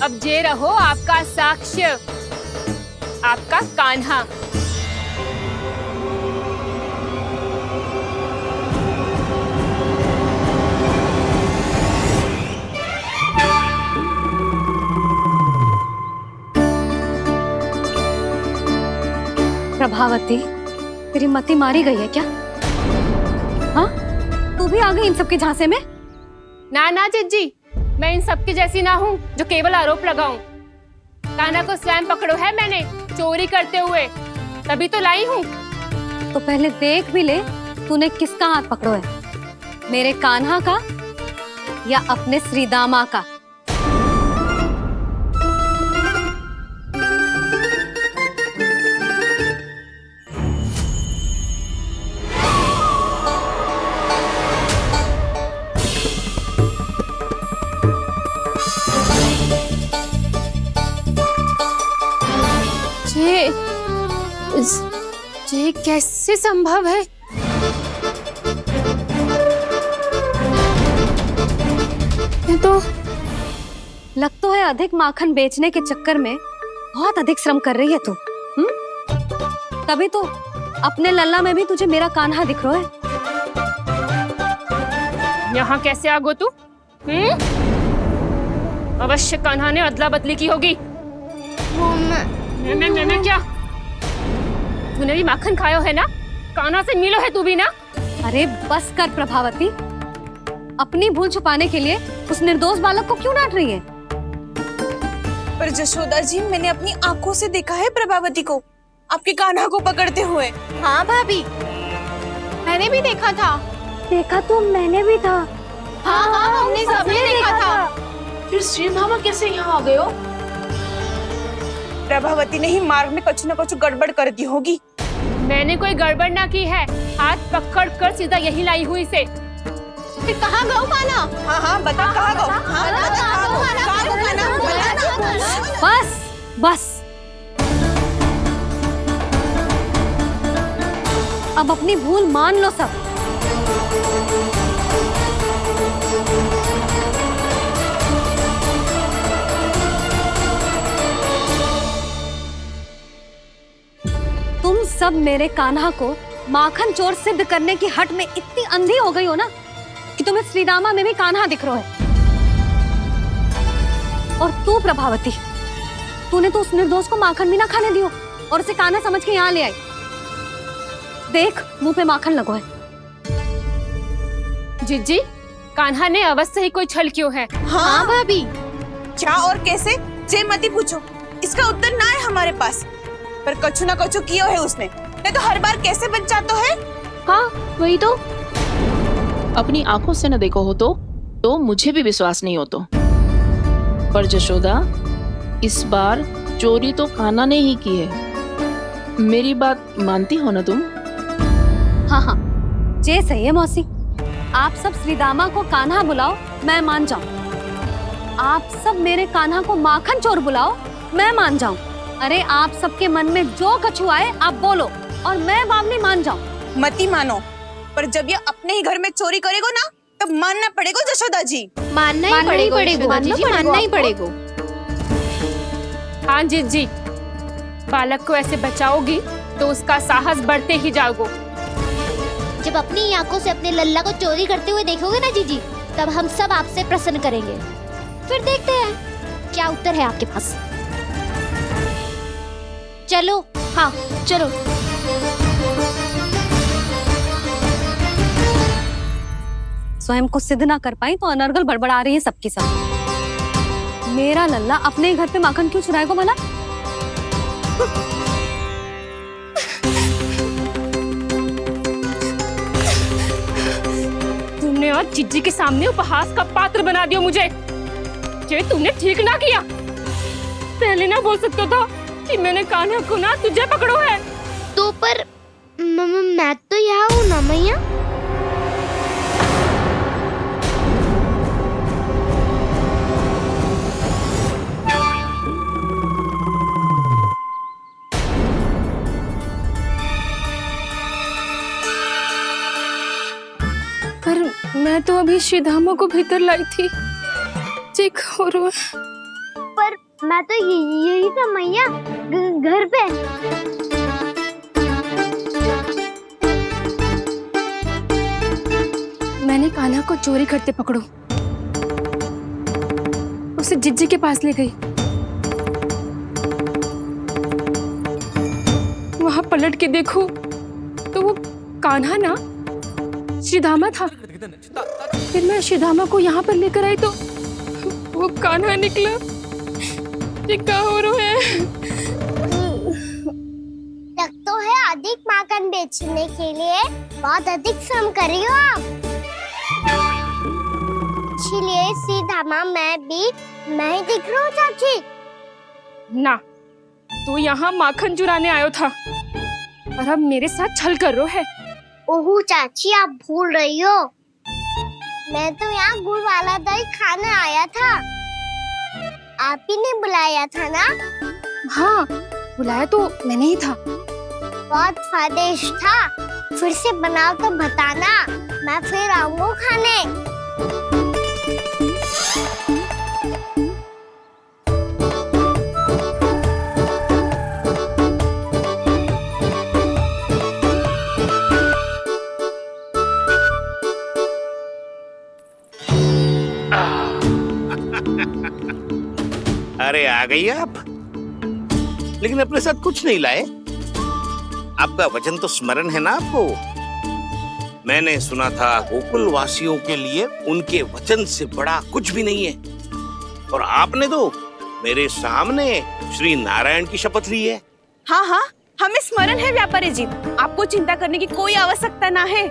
अब जे रहो आपका साक्ष्य, आपका कान्हा। प्रभावती, तेरी मति मारी गई है क्या? हाँ, तू भी आ गई इन सबके झांसे में? ना ना जिज्जी, मैं इन सबकी जैसी ना हूँ जो केवल आरोप लगाऊं। कान्हा को स्वयं पकड़ो है मैंने चोरी करते हुए, तभी तो लाई हूँ। तो पहले देख भी ले तूने किसका हाथ पकड़ो है, मेरे कान्हा का या अपने श्रीदामा का? ये कैसे संभव है? ये तो लग तो है अधिक माखन बेचने के चक्कर में बहुत अधिक श्रम कर रही है तू। तभी तो अपने लल्ला में भी तुझे मेरा कान्हा दिख रहा है। यहाँ कैसे आ गो तू? अवश्य कान्हा ने अदला बदली की होगी। मैं क्या? तूने भी माखन खायो है ना? कान्हा से मिलो है तू भी ना? अरे बस कर प्रभावती, अपनी भूल छुपाने के लिए उस निर्दोष बालक को क्यों डांट रही है? पर जशोदा जी, मैंने अपनी आंखों से देखा है प्रभावती को आपके कान्हा को पकड़ते हुए। हाँ भाभी, मैंने भी देखा था। देखा तो मैंने भी था। हाँ हाँ, हमने सबने देखा था। फिर श्रीधामा कैसे यहाँ आ गए हो? प्रभावती ने ही मार्ग में कुछ न कुछ गड़बड़ कर दी होगी। मैंने कोई गड़बड़ ना की है, हाथ पकड़ कर सीधा यही लाई हुई से। फिर कहाँ गौ कान्हा? हाँ हाँ बता कहाँ गो? हाँ बता कहाँ गो? कहाँ गो कान्हा? बता ना। बस बस, अब अपनी भूल मान लो सब। तुम सब मेरे कान्हा को माखन चोर सिद्ध करने की हट में इतनी अंधी हो गई हो ना कि तुम्हें श्रीदामा में भी कान्हा दिख रहा है। और तू प्रभावती, तूने तो उस निर्दोष को माखन भी ना खाने दियो और उसे कान्हा समझ के यहाँ ले आई। देख, मुंह पे माखन लगो है। जिज्जी, कान्हा ने अवश्य ही कोई छल क्यों है। हाँ भाभी, क्या और कैसे? जे मती पूछो, इसका उत्तर ना है हमारे पास। पर कछु ना कछु कियो है उसने, नहीं तो हर बार कैसे बच जाता है। हाँ वही तो। अपनी आंखों से न देखो हो तो मुझे भी विश्वास नहीं हो तो। पर जशोदा, इस बार चोरी तो कान्हा ने ही की है। मेरी बात मानती हो ना तुम? हाँ हाँ, जे सही है मौसी। आप सब श्रीदामा को कान्हा बुलाओ, मैं मान जाऊं। आप सब मेरे कान्हा को माखन चोर बुलाओ, मैं मान जाऊं। अरे आप सबके मन में जो कछु आए आप बोलो और मैं बावली मान जाऊं। मती मानो, पर जब ये अपने ही घर में चोरी करेगो ना तब मानना पड़ेगा जशोदा जी। मानना ही पड़ेगा, मानना ही पड़ेगा। हाँ जिज्जी, बालक को ऐसे बचाओगी तो उसका साहस बढ़ते ही जाओगे। जब अपनी आंखों से अपने लल्ला को चोरी करते हुए देखोगे ना जीजी, तब हम सब आपसे प्रसन्न करेंगे। फिर देखते हैं क्या उत्तर है आपके पास। चलो। हाँ चलो। स्वयं को सिद्ध ना कर पाई तो अनर्गल बड़बड़ा रही है सबके साथ। मेरा लल्ला अपने ही घर पे माखन क्यों चुराएगा भला? तुमने आज जिज्जी के सामने उपहास का पात्र बना दिया मुझे। ये तुमने ठीक ना किया। पहले ना बोल सकता था कि मैंने कान्हा को ना तुझे पकड़ो है। तो पर मैं तो यहाँ हूँ ना मैया। पर मैं तो अभी श्रीधामा को भीतर लाई थी। चेक हो रहा है। पर मैं तो यही था मैया, घर पे। मैंने कान्हा को चोरी करते पकड़ो, उसे जिज्जी के पास ले गई। वहां पलट के देखो तो वो कान्हा ना श्रीधामा था। फिर मैं श्रीधामा को यहाँ पर लेकर आई तो वो कान्हा निकला। ये क्या हो रहा है? लगता है अधिक माखन बेचने के लिए बहुत अधिक श्रम कर रही हो आप। इसीलिए श्रीधामा मैं ही दिख रहा हूँ चाची। ना, तू यहाँ माखन चुराने आयो था और अब मेरे साथ छल कर रो है। ओह चाची, आप भूल रही हो, मैं तो यहाँ गुड़ वाला दही खाने आया था। आप ही ने बुलाया था ना? हाँ, बुलाया तो मैंने ही था। बहुत स्वादिष्ट था, फिर से बनाओ तो बताना, मैं फिर आऊंगा खाने। अरे आ गई आप, लेकिन अपने साथ कुछ नहीं लाए। आपका वचन तो स्मरण है ना आपको? मैंने सुना था गोकुल वासियों के लिए उनके वचन से बड़ा कुछ भी नहीं है, और आपने तो मेरे सामने श्री नारायण की शपथ ली है। हाँ हाँ, हमें स्मरण है व्यापारी जी, आपको चिंता करने की कोई आवश्यकता ना है।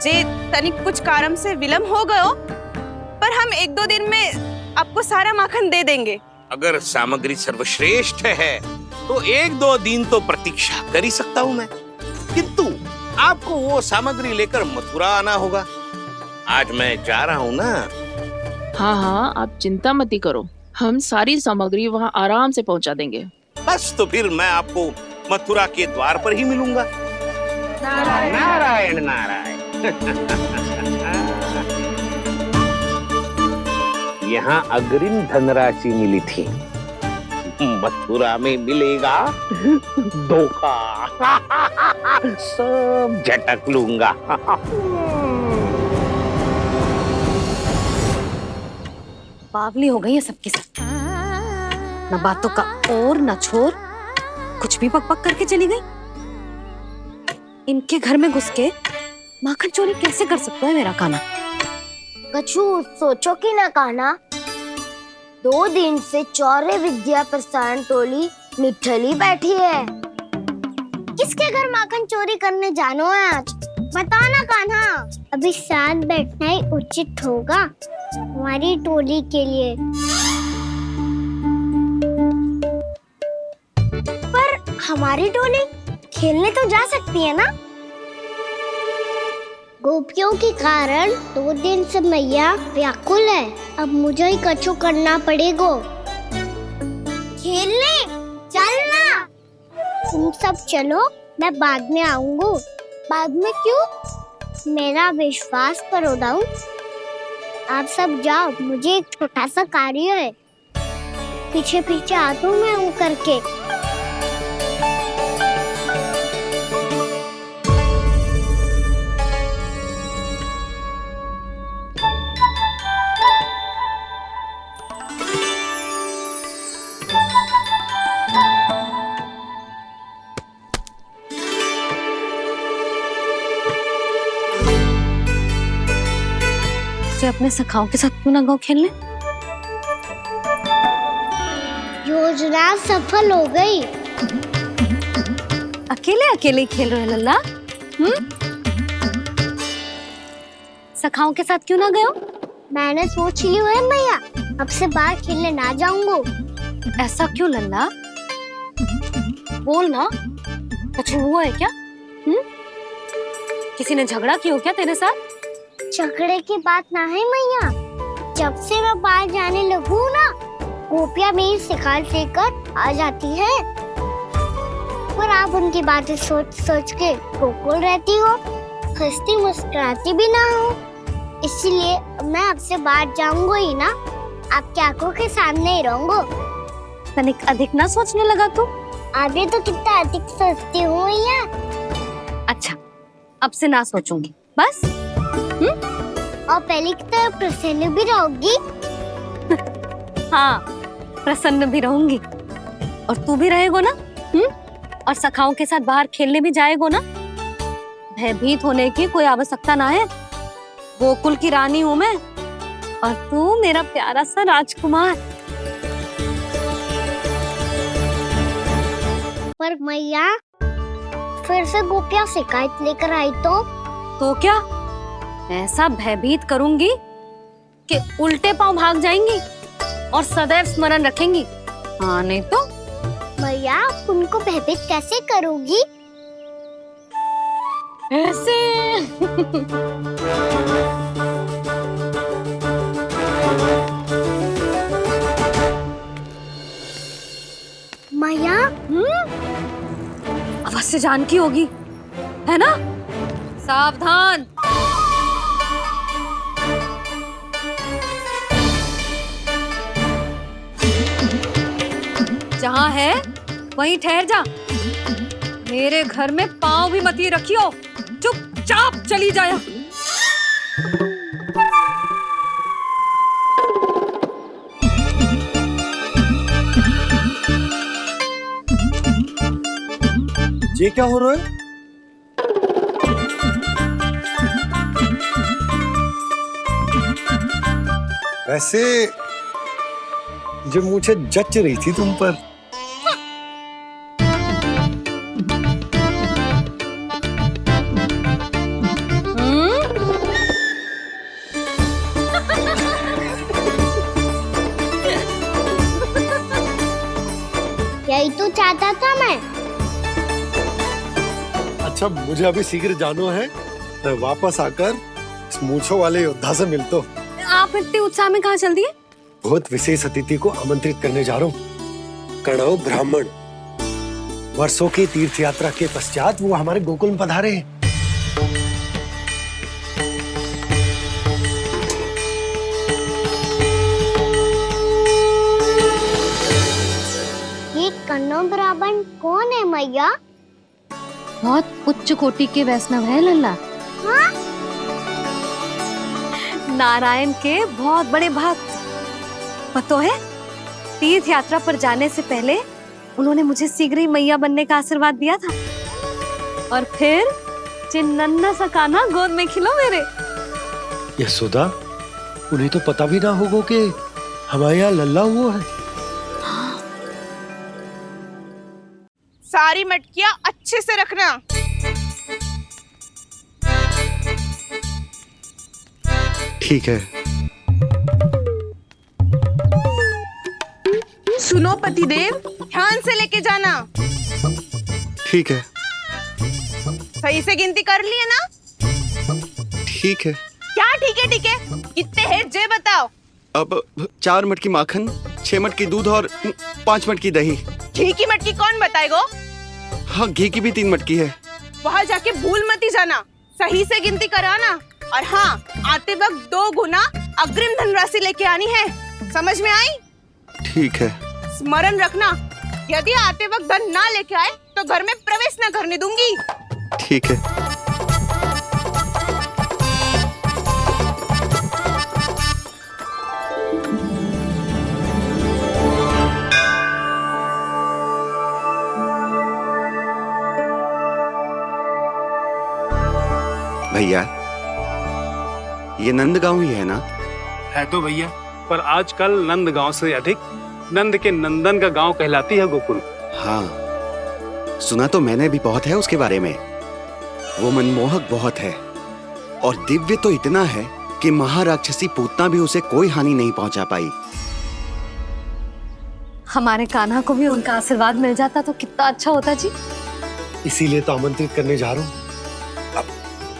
जे तनिक कुछ कारण से विलंब हो गयो, पर हम 1-2 दिन में आपको सारा माखन दे देंगे। अगर सामग्री सर्वश्रेष्ठ है तो 1-2 दिन तो प्रतीक्षा कर ही सकता हूँ मैं, किंतु आपको वो सामग्री लेकर मथुरा आना होगा। आज मैं जा रहा हूँ ना। हाँ हाँ, आप चिंता मत ही करो, हम सारी सामग्री वहाँ आराम से पहुँचा देंगे। बस तो फिर मैं आपको मथुरा के द्वार पर ही मिलूंगा। नारायण नारायण। यहाँ अग्रिम धनराशि मिली थी, मथुरा में मिलेगा धोखा। सब झटक लूंगा। बावली हो गई है सबकी सब, न बातों का और न छोर, कुछ भी पक पक करके चली गई। इनके घर में घुस के माखन चोरी कैसे कर सकता है मेरा कान्हा? कछु सोचो कि ना कान्हा, 2 दिन से चौर्य विद्या प्रसारण टोली निठली बैठी है। किसके घर माखन चोरी करने जानो है आज? बताओ ना कान्हा। अभी साथ बैठना ही उचित होगा हमारी टोली के लिए। पर हमारी टोली खेलने तो जा सकती है ना? गोपियों के कारण 2 दिन से मैया व्याकुल है, अब मुझे ही कछु करना पड़ेगा। खेलने चलना, तुम सब चलो, मैं बाद में आऊंगा। बाद में क्यों? मेरा विश्वास करो दाऊ, आप सब जाओ, मुझे एक छोटा सा कार्य है। पीछे पीछे आता हूँ मैं हूँ करके। अपने सखाओं के साथ क्यों ना गाँव खेलने? योजना सफल हो गई। अकेले अकेले ही खेल रहे लल्ला? सखाओं के साथ क्यों ना गए हो? मैंने सोच लिया है मैया, अब से बाहर खेलने ना जाऊंगा। ऐसा क्यों लल्ला? बोल ना, कुछ हुआ है क्या? किसी ने झगड़ा किया हो क्या तेरे साथ? झगड़े की बात ना है मैया, जब से मैं बाहर जाने लगू ना, गोपियां मेरी शिकार लेकर आ जाती है, पर आप उनकी बातें सोच सोच के गोकुल रहती हो, हंसती मुस्कुराती भी ना हो। इसीलिए मैं आपसे बाहर जाऊंगा ही ना, आपकी आंखों के सामने ही रहूंगा। तनिक अधिक ना सोचने लगा तू? आगे तो कितना अधिक सोचती हूँ मैया। अच्छा, अब से ना सोचूंगी बस। और पहले की तरह प्रसन्न भी रहोगी। हाँ, प्रसन्न भी रहूंगी। और तू भी रहेगो ना? और सखाओं के साथ बाहर खेलने भी जाएगो ना? भयभीत होने की कोई आवश्यकता ना है। गोकुल की रानी हूँ मैं और तू मेरा प्यारा सा राजकुमार। पर मैया फिर से गोपियाँ शिकायत लेकर आई तो क्या ऐसा भयभीत करूंगी कि उल्टे पांव भाग जाएंगी और सदैव स्मरण रखेंगी? हाँ नहीं तो मैया उनको भयभीत कैसे करोगी? ऐसे। मैया अवश्य जानकी होगी, है ना? सावधान। जहाँ है वहीं ठहर जा। मेरे घर में पाँव भी मत ही रखियो, चुपचाप चली जाया। ये क्या हो रहा है? वैसे जो मुझे जच रही थी तुम पर। यही तो चाहता था मैं। अच्छा मुझे अभी शीघ्र जाना है, मैं वापस आकर इस मूंछों वाले योद्धा से मिलता हूँ। आप इतने उत्साह में कहाँ चल दिए? बहुत विशेष अतिथि को आमंत्रित करने जा रहा हूँ। कणव ब्राह्मण वर्षों की तीर्थ यात्रा के पश्चात वो हमारे गोकुल में पधारे हैं। ये कन्नौ ब्राह्मण कौन है मैया? बहुत उच्च कोटि के वैष्णव है लल्ला। हाँ? नारायण के बहुत बड़े भक्त। पता है, तीर्थ यात्रा पर जाने से पहले उन्होंने मुझे शीघ्र ही मैया बनने का आशीर्वाद दिया था। और फिर चिन्नन्ना सा कान्हा गोद में खिलो मेरे। यशोदा, उन्हें तो पता भी ना होगा कि हमारे यहाँ लल्ला हुआ है। सारी मटकियां अच्छे से रखना। ठीक है। सुनो पतिदेव, ध्यान से लेके जाना। ठीक है। सही से गिनती कर लिए ना? ठीक है। क्या ठीक है? ठीक है कितने हैं जे बताओ। अब 4 मटकी माखन, 6 मटकी दूध और 5 मटकी दही। घी की मटकी कौन बताएगा? हाँ, घी की भी 3 मटकी है। वहाँ जाके भूल मत ही जाना, सही से गिनती कराना। और हाँ, आते वक्त 2 गुना अग्रिम धनराशि लेके आनी है। समझ में आई? ठीक है। स्मरण रखना, यदि आते वक्त धन ना लेके आए तो घर में प्रवेश न करने दूंगी। ठीक है। भैया, ये नंदगांव ही है ना? है तो भैया, पर आजकल नंदगांव से अधिक नंद के नंदन का गांव कहलाती है गोकुल। हाँ, सुना तो मैंने भी बहुत है उसके बारे में। वो मनमोहक बहुत है और दिव्य तो इतना है कि महाराक्षसी पूतना भी उसे कोई हानि नहीं पहुंचा पाई। हमारे कान्हा को भी उनका आशीर्वाद मिल जाता तो कितना अच्छा होता जी। इसीलिए तो आमंत्रित करने जा रहा हूँ। अब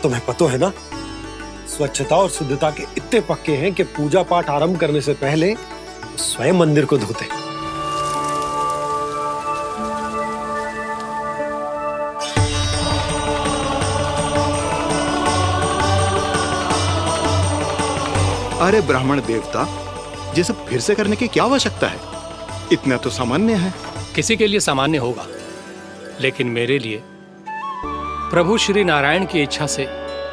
तुम्हें पता है ना, स्वच्छता और शुद्धता के इतने पक्के हैं कि पूजा पाठ आरंभ करने से पहले स्वयं मंदिर को धोते। अरे ब्राह्मण देवता, ये सब फिर से करने की क्या आवश्यकता है? इतना तो सामान्य है। किसी के लिए सामान्य होगा, लेकिन मेरे लिए प्रभु श्री नारायण की इच्छा से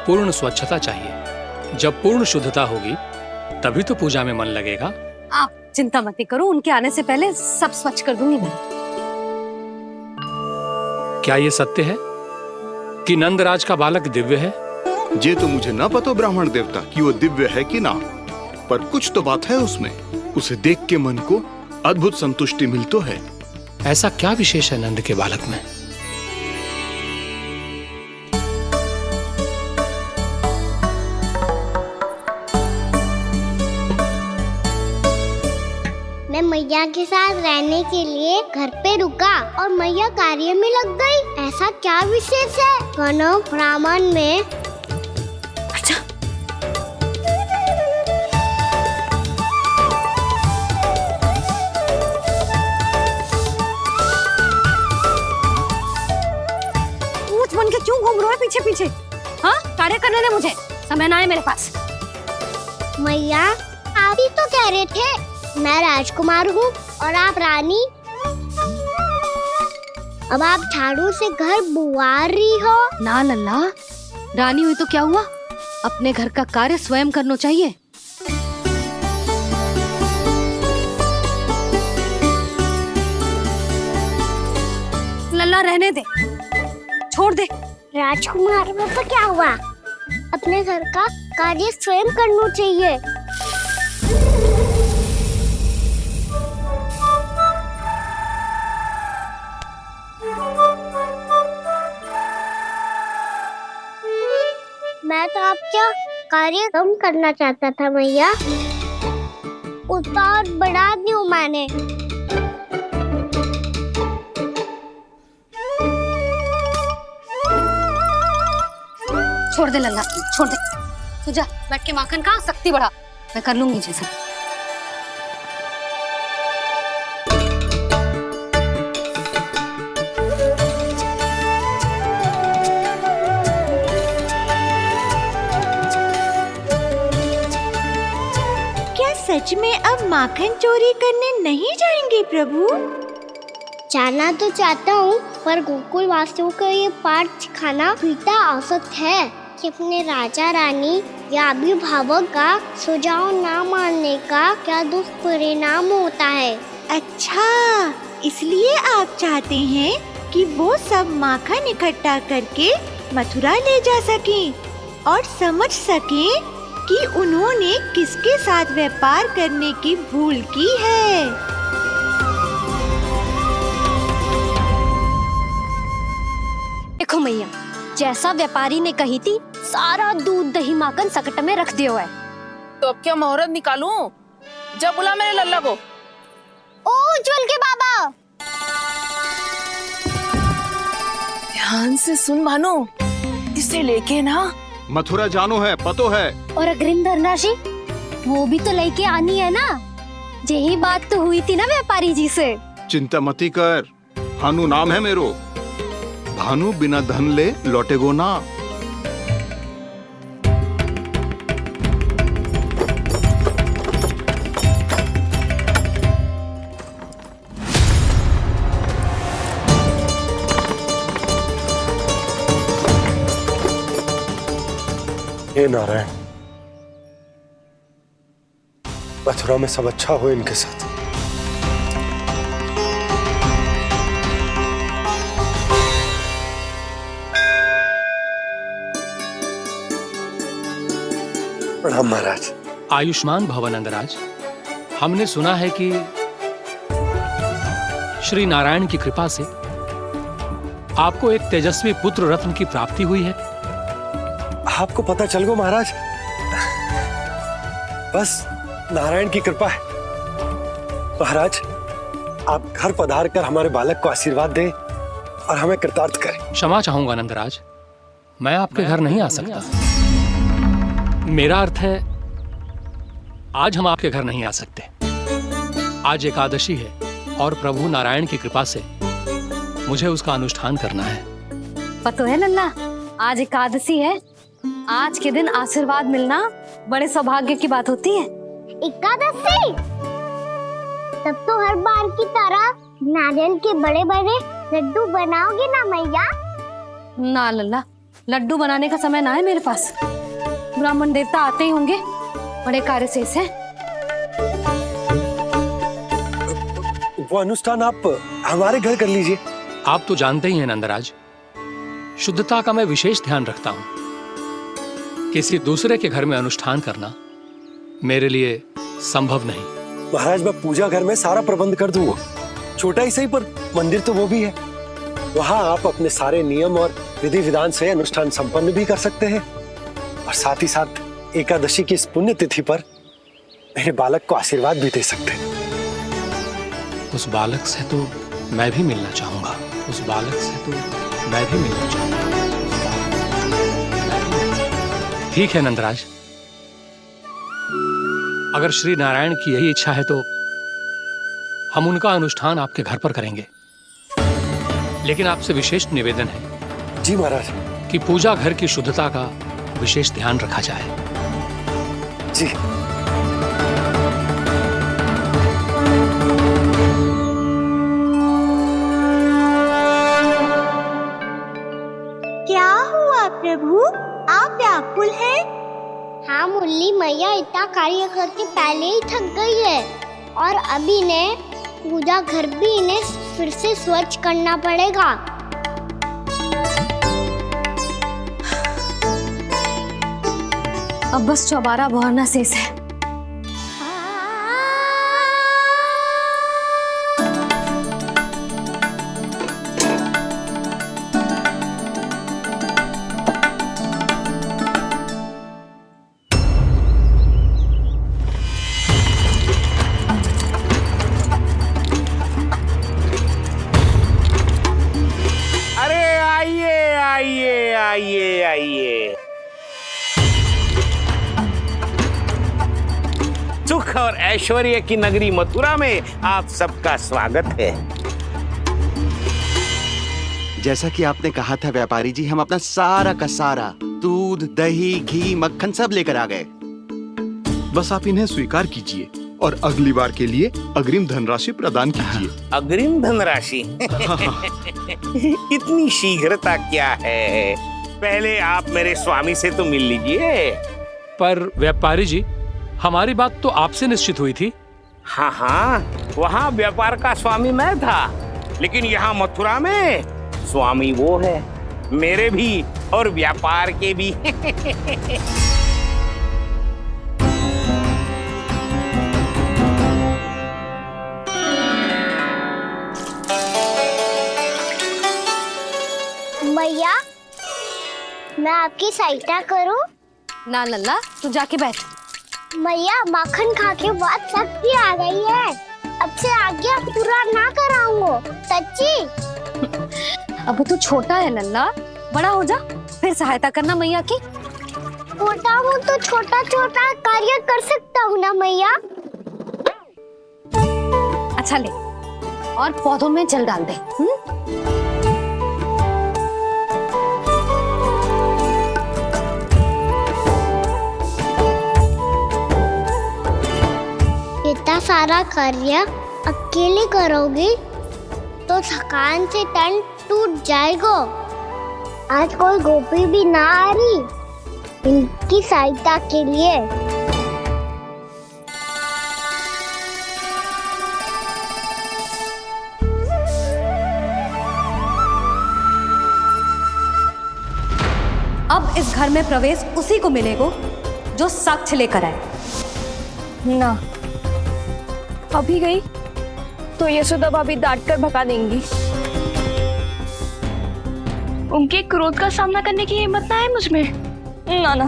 पूर्ण स्वच्छता चाहिए। जब पूर्ण शुद्धता होगी तभी तो पूजा में मन लगेगा। आप चिंता मत करो, उनके आने से पहले सब स्वच्छ कर दूंगी मैं। क्या ये सत्य है कि नंदराज का बालक दिव्य है? ये तो मुझे ना पता ब्राह्मण देवता कि वो दिव्य है कि ना, पर कुछ तो बात है उसमें। उसे देख के मन को अद्भुत संतुष्टि मिल तो है। ऐसा क्या विशेष है नंद के बालक में? मैं मैया के साथ रहने के लिए घर पे रुका और मैया कार्य में लग गई। ऐसा क्या विशेष है वनो ब्राह्मण में? अच्छा, ऊंच बन के क्यों घूम रहे हो पीछे पीछे? हाँ, कार्य करने दे मुझे, समय ना है मेरे पास। मैया आप ही तो कह रहे थे मैं राजकुमार हूँ और आप रानी। अब आप झाड़ू से घर बुआ रही हो। ना लल्ला, रानी हुई तो क्या हुआ, अपने घर का कार्य स्वयं करना चाहिए। लल्ला रहने दे, छोड़ दे। राजकुमार में तो क्या हुआ, अपने घर का कार्य स्वयं करना चाहिए। मैं तो आपका कार्य कम करना चाहता था मैया, उसका और बढ़ा दूं मैंने। छोड़ दे लल्ला, छोड़ दे। तू जा बैठ के माखन खा, शक्ति बढ़ा, मैं कर लूंगी जैसा। सच में अब माखन चोरी करने नहीं जाएंगे प्रभु? जाना तो चाहता हूँ, पर गोकुल वासियों को ये पाठ सिखाना पिता औसत है कि अपने राजा रानी या अभिभावक का सुझाव ना मानने का क्या दुष्परिणाम होता है। अच्छा, इसलिए आप चाहते हैं कि वो सब माखन इकट्ठा करके मथुरा ले जा सकें और समझ सकें कि उन्होंने किसके साथ व्यापार करने की भूल की है। देखो मैया, जैसा व्यापारी ने कही थी, सारा दूध दही माखन सकट में रख दिया है। तो अब क्या मुहूर्त निकालूं? जब बुला मेरे लल्ला को। ओ उज्जवल के बाबा, ध्यान से सुन भानु, इसे लेके ना मथुरा जानो है, पतो है। और अग्रिम धनराशि वो भी तो लेके आनी है ना। यही बात तो हुई थी ना व्यापारी जी से। चिंता मती कर, भानु नाम है मेरो। भानु बिना धन ले लौटेगो ना। हे नारायण, मथुरा में सब अच्छा हो इनके साथ। प्रणाम महाराज। आयुष्मान भव नंदराज। हमने सुना है कि श्री नारायण की कृपा से आपको एक तेजस्वी पुत्र रत्न की प्राप्ति हुई है। आपको पता चल गो महाराज, बस नारायण की कृपा है। महाराज, आप घर पधार कर हमारे बालक को आशीर्वाद दें और हमें कृतार्थ करें। क्षमा चाहूंगा नंदराज, मैं आपके घर नहीं आ सकता। मेरा अर्थ है, आज हम आपके घर नहीं आ सकते। आज एकादशी है और प्रभु नारायण की कृपा से मुझे उसका अनुष्ठान करना है। पता है लल्ला, आज एकादशी है। आज के दिन आशीर्वाद मिलना बड़े सौभाग्य की बात होती है। एकादशी? तब तो हर बार की तरह नारियल के बड़े बड़े लड्डू बनाओगे ना मैया? ना लल्ला, लड्डू बनाने का समय ना है मेरे पास। ब्राह्मण देवता आते ही होंगे, बड़े कार्य शेष है। वो अनुष्ठान आप हमारे घर कर लीजिए। आप तो जानते ही हैं नंदराज, शुद्धता का मैं विशेष ध्यान रखता हूं। किसी दूसरे के घर में अनुष्ठान करना मेरे लिए संभव नहीं। महाराज, मैं पूजा घर में सारा प्रबंध कर दूंगा। छोटा ही सही, पर मंदिर तो वो भी है। वहां आप अपने सारे नियम और विधि विधान से अनुष्ठान संपन्न भी कर सकते हैं, और साथ ही साथ एकादशी की इस पुण्य तिथि पर मेरे बालक को आशीर्वाद भी दे सकते हैं। उस बालक से तो मैं भी मिलना चाहूंगा। उस बालक से तो मैं भी मिलना चाहूंगा। ठीक है नंदराज, अगर श्री नारायण की यही इच्छा है तो हम उनका अनुष्ठान आपके घर पर करेंगे। लेकिन आपसे विशेष निवेदन है जी महाराज, कि पूजा घर की शुद्धता का विशेष ध्यान रखा जाए। जी। क्या हुआ प्रभु, आप व्याकुल हैं? हाँ मुरली, मैया इतना कार्य करके पहले ही थक गई है और अभी ने पूजा घर भी इन्हें फिर से स्वच्छ करना पड़ेगा। अब बस चौबारा बहाना शेष है। अरे आइए आइए आइए आइए, सुख और ऐश्वर्य की नगरी मथुरा में आप सबका स्वागत है। जैसा कि आपने कहा था व्यापारी जी, हम अपना सारा का सारा दूध, दही, घी, मक्खन सब लेकर आ गए। बस आप इन्हें स्वीकार कीजिए और अगली बार के लिए अग्रिम धनराशि प्रदान कीजिए। अग्रिम धनराशि? इतनी शीघ्रता क्या है? पहले आप मेरे स्वामी से तो मिल लीजिए। पर व्यापारी जी, हमारी बात तो आपसे निश्चित हुई थी। हाँ हाँ, वहाँ व्यापार का स्वामी मैं था, लेकिन यहाँ मथुरा में स्वामी वो है, मेरे भी और व्यापार के भी। मैया, मैं आपकी सहायता करूं? ना लल्ला, तू जाके बैठ। मैया, माखन खा के बहुत शक्ति आ गई है। अब से आगे पूरा ना कराऊंगा, सच्ची। अब तू छोटा है लल्ला, बड़ा हो जा फिर सहायता करना मैया की। छोटा हूँ तो छोटा छोटा कार्य कर सकता हूँ ना मैया। अच्छा ले, और पौधों में जल डाल दे। इतना सारा कार्य अकेले करोगे तो थकान से तन टूट जाएगा। आज कोई गोपी भी ना आ रही इनकी सहायता के लिए। अब इस घर में प्रवेश उसी को मिलेगा जो साक्ष्य लेकर आए। ना, अभी गई तो यशोदा भाभी डांट कर भगा देंगी। उनके क्रोध का सामना करने की हिम्मत ना है मुझ में। ना ना।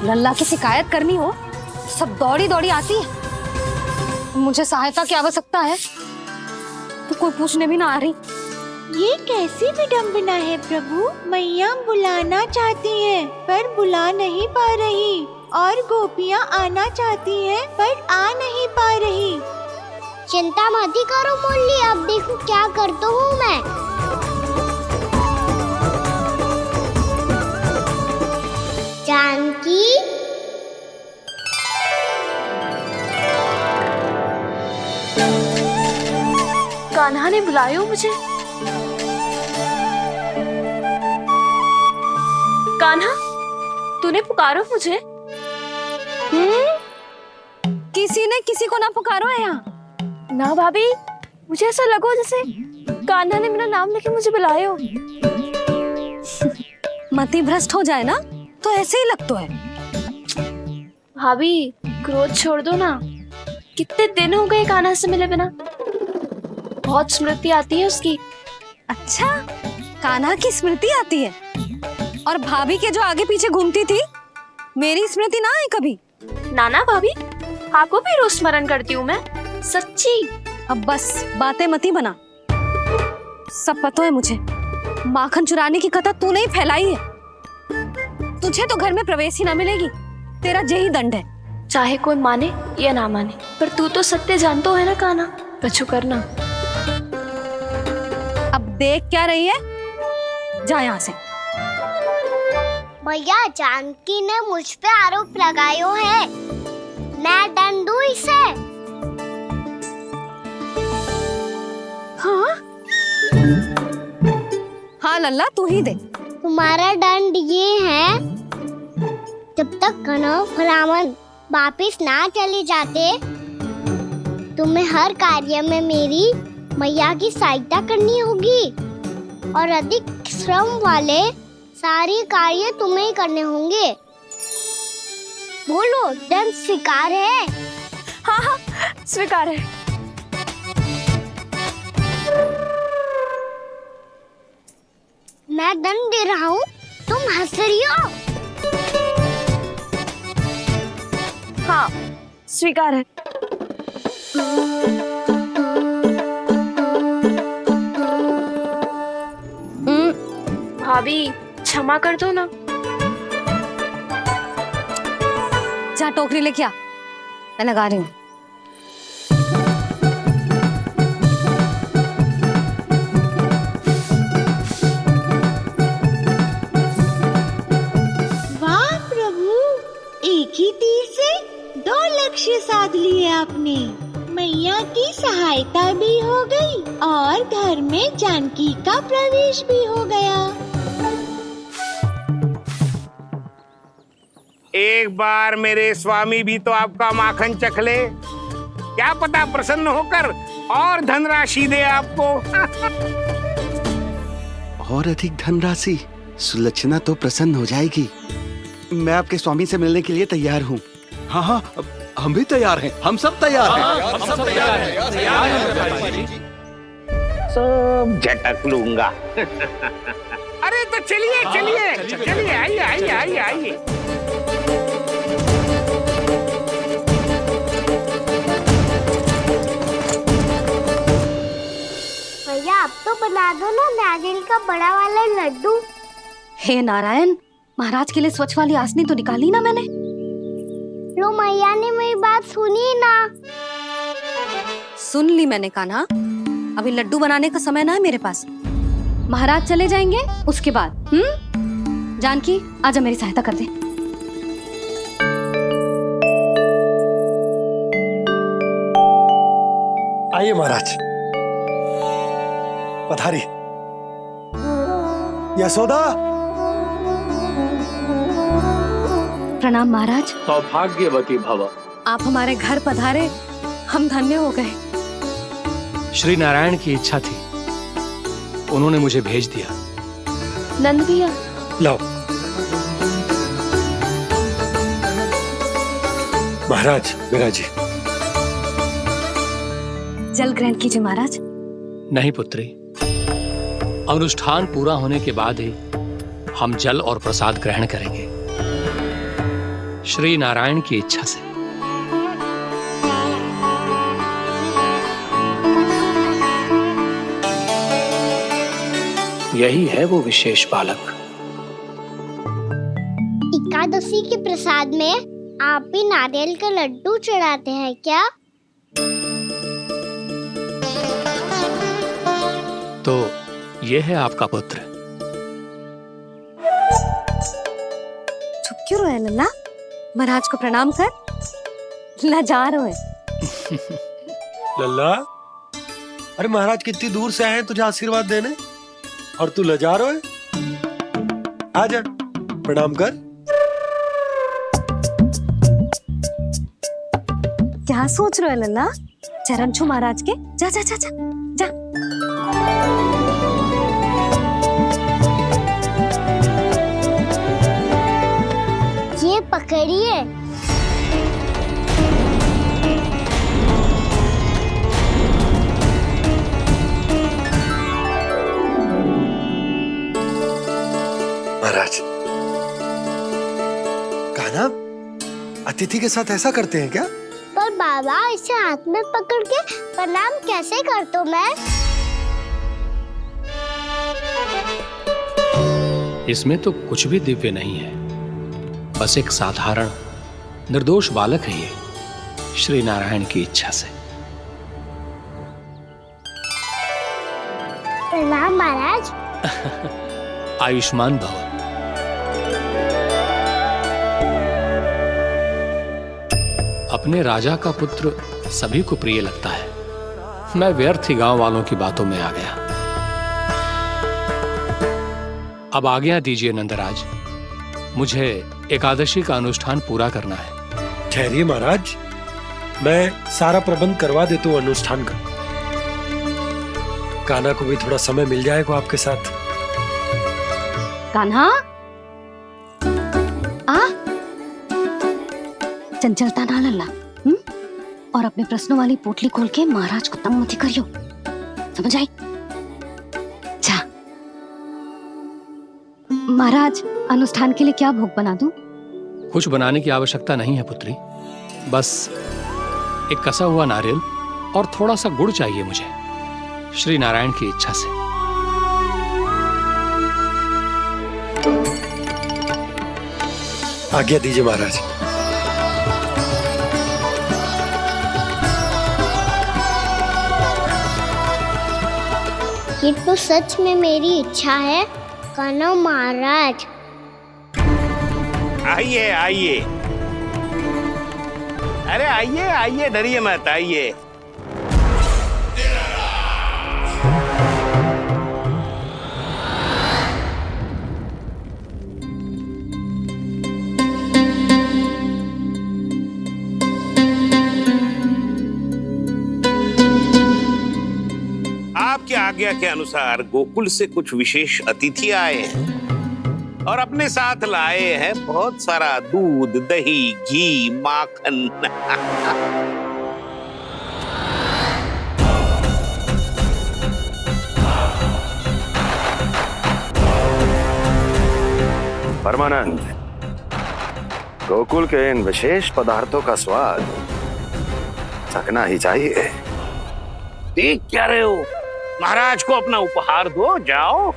लल्ला की शिकायत करनी हो सब दौड़ी दौड़ी आती है। मुझे सहायता की आवश्यकता है तो कोई पूछने भी ना आ रही। ये कैसी विडंबना है प्रभु, मैया बुलाना चाहती हैं पर बुला नहीं पा रही, और गोपियाँ आना चाहती हैं पर आ नहीं पा रही। चिंता मत ही करो मुरली, अब देखो क्या करता हूँ मैं। जा जानकी। कान्हा ने बुलायो मुझे। कान्हा, तूने पुकारो मुझे। किसी ने किसी को ना पुकारो है यहाँ। ना भाभी, मुझे ऐसा लगो जैसे कान्हा ने मेरा नाम लेके मुझे बुलायो। मति भ्रष्ट हो जाए ना तो ऐसे ही लगता है। भाभी, क्रोध छोड़ दो ना। कितने दिन हो गए कान्हा से मिले बिना। बहुत स्मृति आती है उसकी। अच्छा, कान्हा की स्मृति आती है? और भाभी के जो आगे पीछे घूमती थी, मेरी स्मृति ना आई कभी? नाना भाभी, आपको भी रोज स्मरण करती हूँ मैं, सच्ची। अब बस बातें मत ही बना। सब पता है मुझे। माखन चुराने की कथा तूने ही फैलाई है। तुझे तो घर में प्रवेश ही ना मिलेगी। तेरा यही दंड है। चाहे कोई माने या ना माने, पर तू तो सत्य जानता है ना कान्हा। कछु करना। अब देख क्या रही है, जा यहाँ से। भैया, जानकी ने मुझ पे आरोप लगायो है। मैं दंड दूं इसे? हाँ हाँ लल्ला, तू ही दे। तुम्हारा दंड ये है, जब तक कनव फलावन वापिस ना चले जाते, तुम्हें हर कार्य में मेरी मैया की सहायता करनी होगी और अधिक श्रम वाले सारे कार्य तुम्हें ही करने होंगे। बोलो, दंड स्वीकार है? हाँ हाँ, स्वीकार है। मैं दंड दे रहा हूँ, तुम हंस रही हो? हाँ, स्वीकार है। भाभी, क्षमा कर दो ना। जा टोकरी लेके आ, मैं लगा रही हूँ। वाह प्रभु, एक ही तीर से 2 लक्ष्य साध लिए आपने। मैया की सहायता भी हो गई और घर में जानकी का प्रवेश भी हो गया। एक बार मेरे स्वामी भी तो आपका माखन चख ले। क्या पता प्रसन्न होकर और धनराशि दे आपको। और अधिक धनराशि? सुलक्षणा तो प्रसन्न हो जाएगी। मैं आपके स्वामी से मिलने के लिए तैयार हूँ। हाँ हाँ, हम भी तैयार हैं। हम सब तैयार हैं। हम सब तैयार हैं। सब झटक लूंगा। अरे तो चलिए चलिए चलिए, आइए आइए आइए आइए। भैया, आप तो बना दो ना नारियल का बड़ा वाला लड्डू। हे नारायण, महाराज के लिए स्वच्छ वाली आसनी तो निकाली ना मैंने। लो, मैया ने मेरी बात सुनी ना। सुन ली मैंने कान्हा। अभी लड्डू बनाने का समय ना है मेरे पास। महाराज चले जाएंगे उसके बाद। जानकी, आजा मेरी सहायता कर दे। आइए महाराज, पधारी। यशोदा। प्रणाम महाराज। सौभाग्यवती भव। आप हमारे घर पधारे, हम धन्य हो गए। श्री नारायण की इच्छा थी, उन्होंने मुझे भेज दिया। नंद भैया, लाओ। महाराज, विराजी। जल ग्रहण कीजिए महाराज। नहीं पुत्री, अनुष्ठान पूरा होने के बाद ही हम जल और प्रसाद ग्रहण करेंगे, श्री नारायण की इच्छा से। यही है वो विशेष बालक। एकादशी के प्रसाद में आप भी नारियल का लड्डू चढ़ाते हैं क्या? तो ये है आपका पुत्र। क्यों रोए लल्ला? महाराज को प्रणाम कर, लजा रोए। लल्ला, अरे महाराज कितनी दूर से आए हैं तुझे आशीर्वाद देने और तू लजा रहा है? आजा प्रणाम कर। क्या सोच रहे हो लल्ला? चरण छू महाराज के। जा जा जा जा जा। ये पकड़िए। महाराज, कान्हा अतिथि के साथ ऐसा करते हैं क्या? पर बाबा, इसे हाथ में पकड़ के प्रणाम कैसे करता हूँ मैं? इसमें तो कुछ भी दिव्य नहीं है, बस एक साधारण निर्दोष बालक है ये, श्री नारायण की इच्छा से। प्रणाम महाराज। आयुष्मान भव। अपने राजा का पुत्र सभी को प्रिय लगता है। मैं व्यर्थ ही गांव वालों की बातों में आ गया। अब आज्ञा दीजिए नंदराज, मुझे एकादशी का अनुष्ठान पूरा करना है। ठहरिए महाराज, मैं सारा प्रबंध करवा देता हूँ अनुष्ठान का। कान्हा को भी थोड़ा समय मिल जाएगा आपके साथ। कान्हा, आ चंचलता ना लल्ला, और अपने प्रश्नों वाली पोटली खोल के महाराज को तंग मत करियो, समझ आई? जा महाराज, अनुष्ठान के लिए क्या भोग बना दूं? कुछ बनाने की आवश्यकता नहीं है पुत्री, बस एक कसा हुआ नारियल और थोड़ा सा गुड़ चाहिए मुझे, श्री नारायण की इच्छा से। आज्ञा दीजिए महाराज। ये तो सच में मेरी इच्छा है कान्हा महाराज। आइए आइए, अरे आइए आइए, डरिए मत, आइए। आपकी आज्ञा के अनुसार गोकुल से कुछ विशेष अतिथि आए हैं और अपने साथ लाए हैं बहुत सारा दूध, दही, घी, माखन। परमानंद, गोकुल के इन विशेष पदार्थों का स्वाद चखना ही चाहिए। देख क्या रहे हो? महाराज को अपना उपहार दो, जाओ।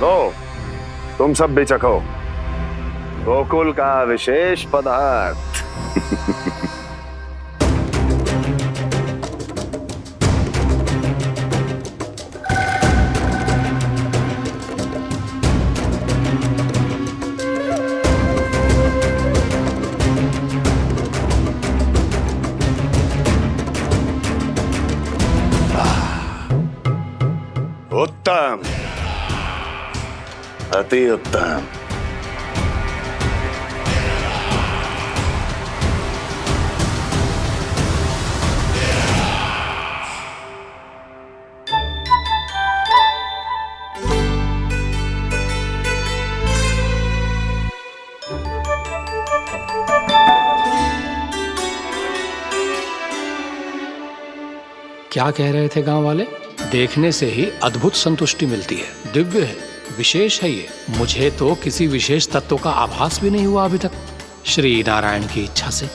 लो, तुम सब भी चखो गोकुल का विशेष पदार्थ। उत्तम, अति उत्तम। क्या कह रहे थे गांव वाले? देखने से ही अद्भुत संतुष्टि मिलती है, दिव्य है, विशेष है ये। मुझे तो किसी विशेष तत्व का आभास भी नहीं हुआ अभी तक, श्री नारायण की इच्छा से।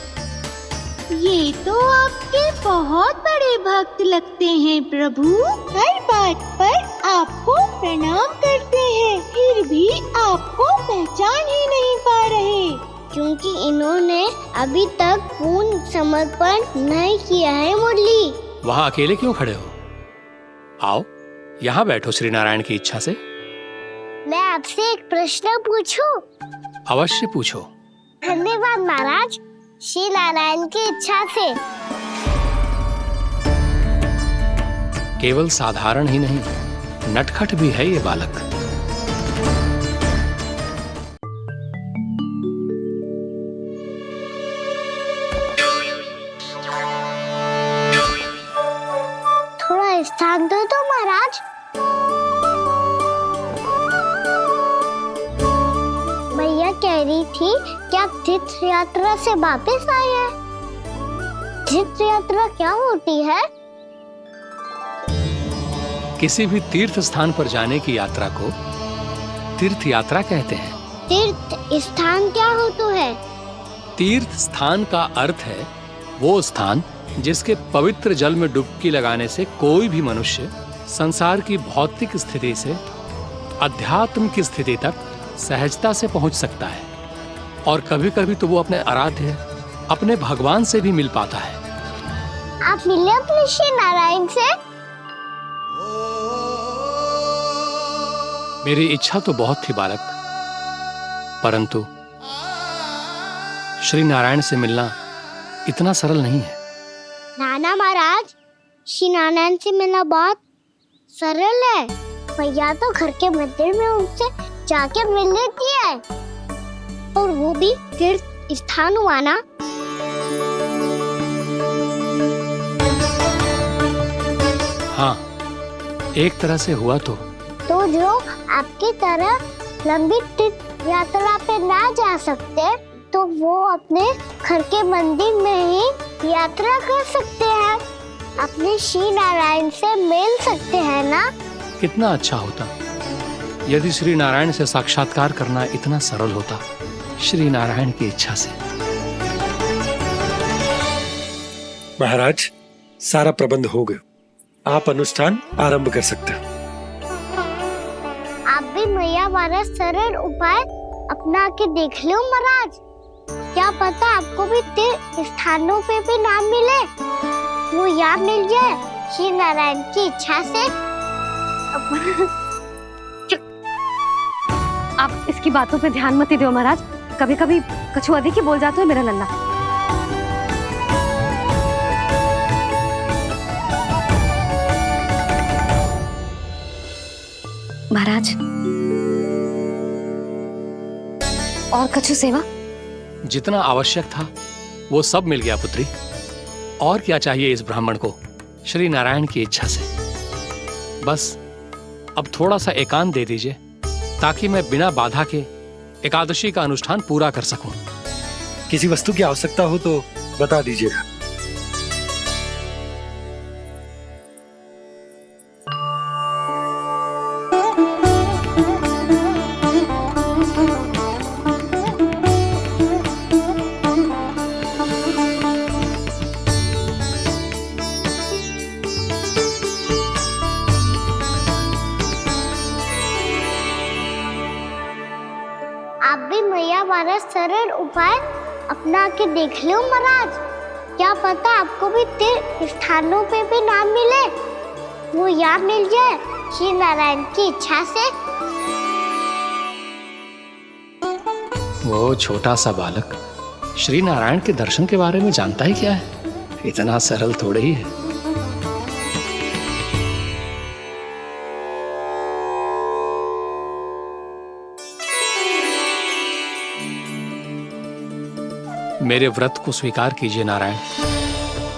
ये तो आपके बहुत बड़े भक्त लगते हैं प्रभु। हर बात पर आपको प्रणाम करते हैं, फिर भी आपको पहचान ही नहीं पा रहे। क्योंकि इन्होंने अभी तक पूर्ण समर्पण नहीं किया है मुरली। वहां अकेले क्यों खड़े हो? आओ यहाँ बैठो श्री नारायण की इच्छा से। मैं आपसे एक प्रश्न पूछूं? अवश्य पूछो। धन्यवाद महाराज। श्री नारायण की इच्छा से। केवल साधारण ही नहीं, नटखट भी है ये बालक। थोड़ा स्थान दो तो महाराज। भैया कह रही थी कि आप तीर्थ यात्रा से वापस आए हैं। तीर्थ यात्रा क्या होती है? किसी भी तीर्थ स्थान पर जाने की यात्रा को तीर्थ यात्रा कहते हैं। तीर्थ स्थान क्या हो तो है? तीर्थ स्थान का अर्थ है वो स्थान जिसके पवित्र जल में डुबकी लगाने से कोई भी मनुष्य संसार की भौतिक स्थिति से अध्यात्म की स्थिति तक सहजता से पहुंच सकता है, और कभी कभी तो वो अपने आराध्य अपने भगवान से भी मिल पाता है। आप मिले अपने श्री नारायण से? मेरी इच्छा तो बहुत थी बालक, परंतु श्री नारायण से मिलना इतना सरल नहीं है। नाना महाराज, श्री नारायण से मिलना बहुत सरल है। भैया तो घर के मंदिर में उनसे जाके मिल लेती है, और वो भी तीर्थ स्थान हुआ ना। हाँ, एक तरह से हुआ तो जो आपकी तरह लंबी तीर्थ यात्रा पे ना जा सकते, तो वो अपने घर के मंदिर में ही यात्रा कर सकते हैं, अपने श्री नारायण से मिल सकते हैं ना। कितना अच्छा होता यदि श्री नारायण से साक्षात्कार करना इतना सरल होता। श्री नारायण की इच्छा से। महाराज, सारा प्रबंध हो गया, आप अनुष्ठान आरंभ कर सकते हैं। आप भी मैया वाला सरल उपाय अपना के देख लो महाराज। क्या पता आपको भी तीर्थ स्थानों पे भी नाम मिले, वो यहाँ मिल जाए श्री नारायण की इच्छा से। आप इसकी बातों पे ध्यान मत दो महाराज। कभी कभी कछु अधिक ही बोल जाते हो मेरा लल्ला। महाराज, और कछु सेवा? जितना आवश्यक था वो सब मिल गया पुत्री। और क्या चाहिए इस ब्राह्मण को श्री नारायण की इच्छा से? बस अब थोड़ा सा एकांत दे दीजिए, ताकि मैं बिना बाधा के एकादशी का अनुष्ठान पूरा कर सकूं। किसी वस्तु की आवश्यकता हो तो बता दीजिएगा। आप भी मैया वाला सरल उपाय अपना के देख लो महाराज। क्या पता आपको भी तीर्थ स्थानों पे भी नाम मिले, वो यहाँ मिल जाए श्री नारायण की इच्छा से। वो छोटा सा बालक श्री नारायण के दर्शन के बारे में जानता ही क्या है? इतना सरल थोड़े ही है। मेरे व्रत को स्वीकार कीजिए नारायण,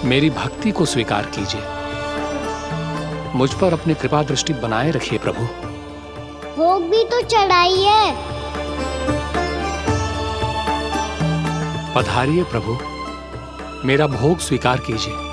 मेरी भक्ति को स्वीकार कीजिए। मुझ पर अपनी कृपा दृष्टि बनाए रखिए प्रभु। भोग भी तो चढ़ाइए। पधारिए प्रभु, मेरा भोग स्वीकार कीजिए।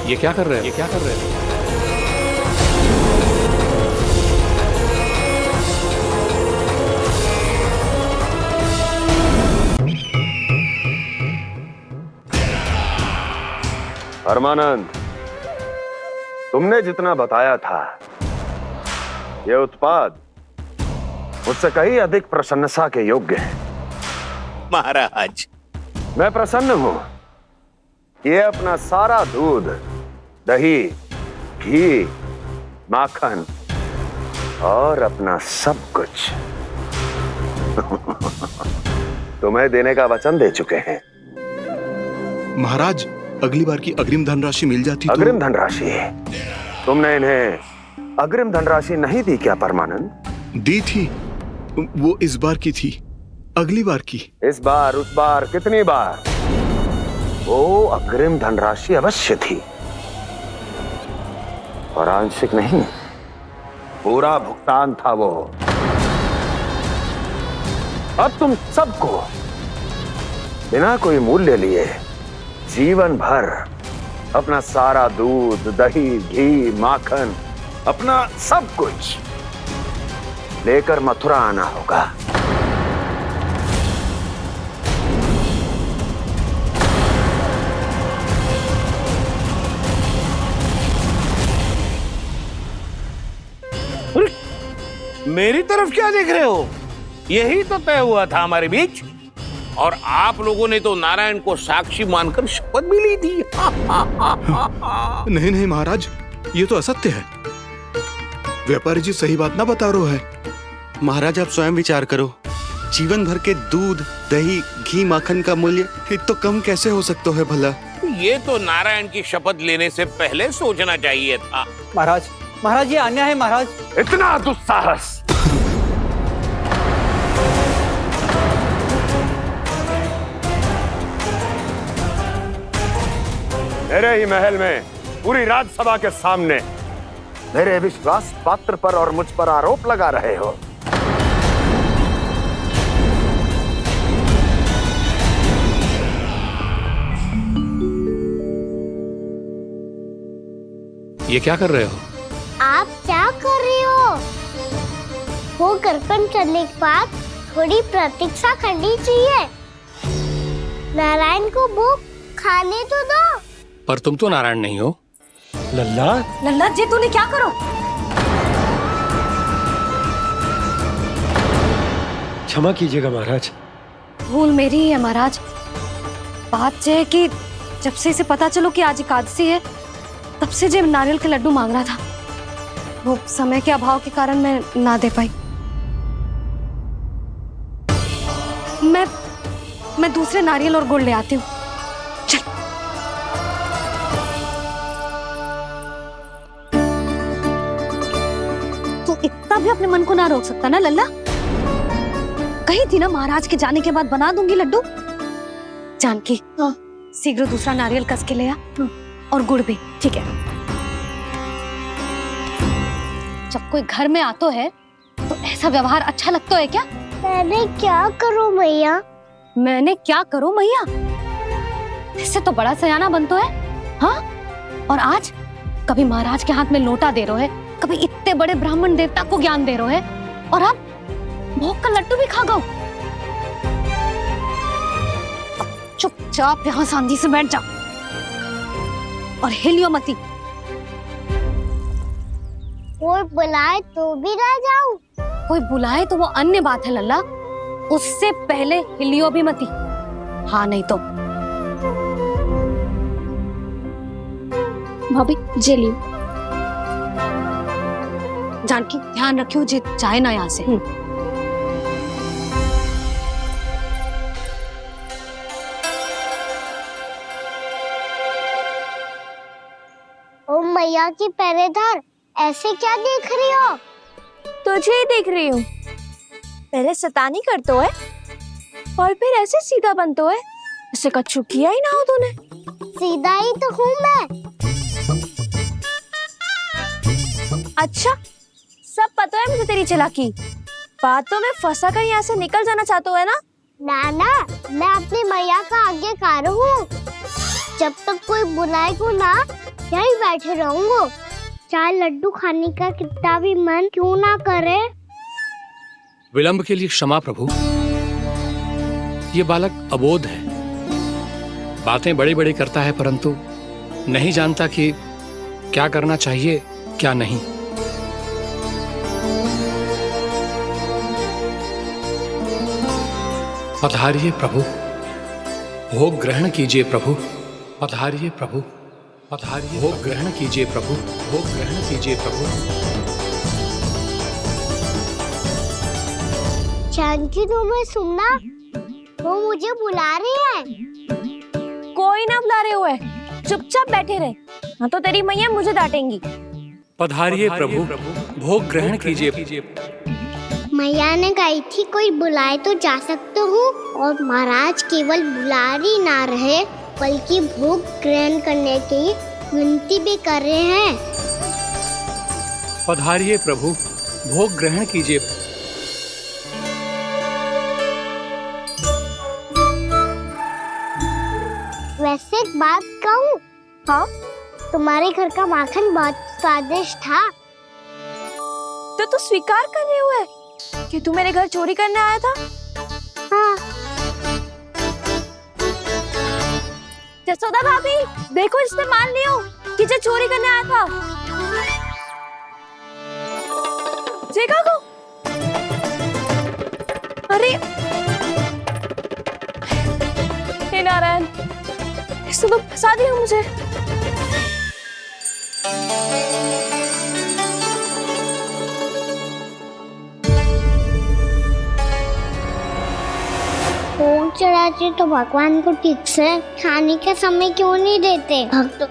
ये क्या कर रहे हैं? ये क्या कर रहे हैं? परमानंद, तुमने जितना बताया था ये उत्पाद मुझसे कहीं अधिक प्रशंसा के योग्य है। महाराज, मैं प्रसन्न हूं। ये अपना सारा दूध, दही, घी, माखन और अपना सब कुछ तुम्हें देने का वचन दे चुके हैं। महाराज, अगली बार की अग्रिम धनराशि मिल जाती तो... अग्रिम धनराशि? तुमने इन्हें अग्रिम धनराशि नहीं दी क्या परमानंद? दी थी, वो इस बार की थी, अगली बार की। इस बार, उस बार, कितनी बार? वो अग्रिम धनराशि अवश्य थी और आंशिक नहीं, पूरा भुगतान था वो। अब तुम सबको बिना कोई मूल्य लिए जीवन भर अपना सारा दूध, दही, घी, माखन, अपना सब कुछ लेकर मथुरा आना होगा। मेरी तरफ क्या देख रहे हो? यही तो तय हुआ था हमारे बीच, और आप लोगों ने तो नारायण को साक्षी मानकर शपथ भी ली थी। नहीं नहीं महाराज, ये तो असत्य है। व्यापारी जी सही बात ना बता रहे हैं। महाराज, आप स्वयं विचार करो। जीवन भर के दूध, दही, घी, माखन का मूल्य तो कम कैसे हो सकता है भला? ये तो नारायण की शपथ लेने से पहले सोचना चाहिए था। महाराज, महाराज, ये अन्याय है महाराज। इतना दुस्साहस! मेरे ही महल में पूरी राज्यसभा के सामने मेरे विश्वास पात्र पर और मुझ पर आरोप लगा रहे हो। ये क्या कर रहे हो? आप क्या कर रहे हो? वो कर्पण करने के बाद थोड़ी प्रतीक्षा करनी चाहिए। नारायण को भूख खाने तो दो। पर तुम तो नारायण नहीं हो। लल्ला, लल्ला जी, तूने क्या करो? क्षमा कीजिएगा महाराज। भूल मेरी ही है महाराज। बात ये है कि जब से इसे पता चलो कि आज एकादशी है, तब से जो नारियल के लड्डू मांग रहा था, वो समय के अभाव के कारण मैं ना दे पाई। मैं दूसरे नारियल और गुड़ ले आती हूँ। चल। तू इतना भी अपने मन को ना रोक सकता ना लल्ला? कही थी ना महाराज के जाने के बाद बना दूंगी लड्डू। जानकी, शीघ्र दूसरा नारियल कस के ले आ, और गुड़ भी। ठीक है। जब कोई घर में आता है तो ऐसा व्यवहार अच्छा लगता है क्या? मैंने क्या करूं मैया? मैंने क्या करूं मैया? इससे तो बड़ा सयाना बनतो है। हाँ? और आज कभी महाराज के हाथ में लोटा दे रहे है, कभी इतने बड़े ब्राह्मण देवता को ज्ञान दे रहे है, और अब भोग का लड्डू भी खा गो। चुपचाप यहाँ शांति से बैठ जा और हिलियो मती। कोई बुलाए तो भी ना जाऊं? कोई बुलाए तो वो अन्य बात है लल्ला, उससे पहले हिलियो भी मती। हाँ नहीं तो। भाभी जे लियो। जानकी, ध्यान रखियो जे चाहे ना यहाँ से। ओ मैया की पहरेदार, ऐसे क्या देख रही हो? तुझे ही देख रही हूँ। पहले शैतानी करतो है और फिर ऐसे सीधा बनतो है, ऐसे कछु किया ही ना हो तूने। सीधा ही तो हूँ मैं। अच्छा, सब पता है मुझे तेरी चालाकी। बातों में फंसा कर यहाँ से निकल जाना चाहते है ना? नाना, मैं अपनी मैया का आज्ञाकार हूँ। जब तक कोई बुलाएगा ना, यहीं बैठे रहूंगा, चाहे लड्डू खाने का कितना भी मन क्यों ना करे। विलंब के लिए क्षमा प्रभु। ये बालक अबोध है, बातें बड़ी बड़ी करता है, परंतु नहीं जानता कि क्या करना चाहिए क्या नहीं। पधारिए प्रभु, भोग ग्रहण कीजिए प्रभु। पधारिए प्रभु, पधारिए, भोग ग्रहण कीजिए प्रभु, भोग ग्रहण कीजिए प्रभु। जानकी तुम्हें सुनना, वो मुझे बुला रहे हैं। कोई ना बुला रहे हुए, चुपचाप बैठे रहे, हाँ तो तेरी मैया मुझे डांटेंगी। पधारिए प्रभु, भोग ग्रहण कीजिए। मैया ने कही थी कोई बुलाए तो जा सकते हूँ, और महाराज केवल बुला ही ना रहे बल्कि भोग ग्रहण करने की विनती भी कर रहे हैं। पधारिए प्रभु, भोग ग्रहण कीजिए। वैसे एक बात कहूँ? हाँ? तुम्हारे घर का माखन बहुत स्वादिष्ट था। तो तू स्वीकार कर रहे हुए कि तू मेरे घर चोरी करने आया था? हाँ। जसोदा भाभी, देखो इसने मान लियो कि जो चोरी करने आया था। देखा को? अरे हे नारायण, इसने तो फंसा दिया मुझे। भोग चढ़ाते तो भगवान को ठीक से खाने का समय क्यों नहीं देते? भक्त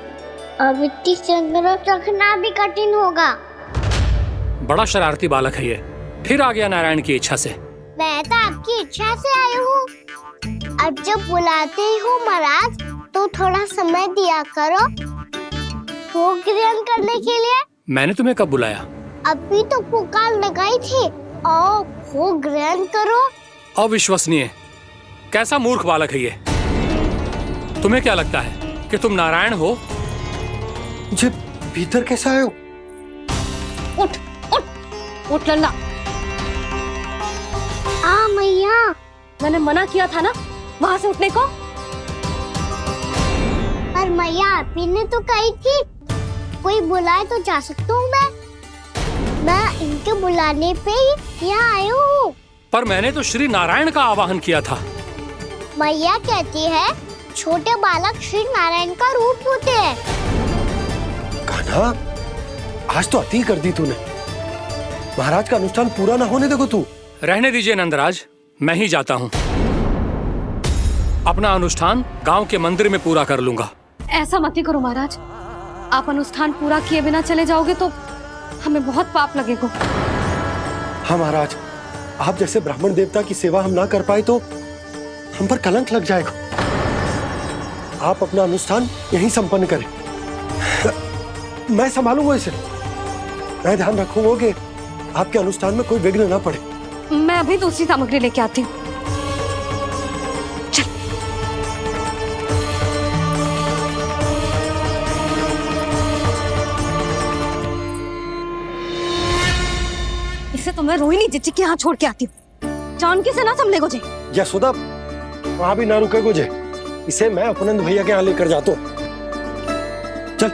अब इतनी संग्रह रखना भी कठिन होगा। बड़ा शरारती बालक है ये, फिर आ गया नारायण की इच्छा से। मैं तो आपकी इच्छा से आई हूँ। अब जब बुलाते ही हो महाराज तो थोड़ा समय दिया करो भोग ग्रहण करने के लिए। मैंने तुम्हें कब बुलाया? अभी तो पुकार लगाई थी, आओ भोग ग्रहण करो। अविश्वसनीय, कैसा मूर्ख बालक है ये। तुम्हें क्या लगता है कि तुम नारायण हो? मुझे भीतर कैसे आए हो? उठ उठ उठ लल्ला। मैया, मैंने मना किया था ना वहां से उठने को। पर मैया आपी ने तो कही थी कोई बुलाए तो जा सकता हूँ मैं इनके बुलाने पे ही यहाँ आई हूँ। पर मैंने तो श्री नारायण का आवाहन किया था। मैया कहती है छोटे बालक श्री नारायण का रूप होते हैं। कान्हा, आज तो अति कर दी तूने। महाराज का अनुष्ठान पूरा ना होने देखो तू। रहने दीजिए नंदराज, मैं ही जाता हूँ। अपना अनुष्ठान गांव के मंदिर में पूरा कर लूंगा। ऐसा मत ही करो महाराज, आप अनुष्ठान पूरा किए बिना चले जाओगे तो हमें बहुत पाप लगेगा। हाँ महाराज, आप जैसे ब्राह्मण देवता की सेवा हम ना कर पाए तो हम पर कलंक लग जाएगा। आप अपना अनुष्ठान यहीं संपन्न करें, मैं संभालूंगा इसे। मैं ध्यान रखूंगा कि आपके अनुष्ठान में कोई विघ्न ना पड़े। मैं अभी दूसरी सामग्री लेके आती हूँ। इसे तो मैं रोहिणी जीजी के यहाँ छोड़ के आती हूँ। जानकी से ना संभले गुजे। यशोदा, वहां भी ना रुके गुजे। इसे मैं अपनंद भैया के यहाँ लेकर जाता हूँ। चल।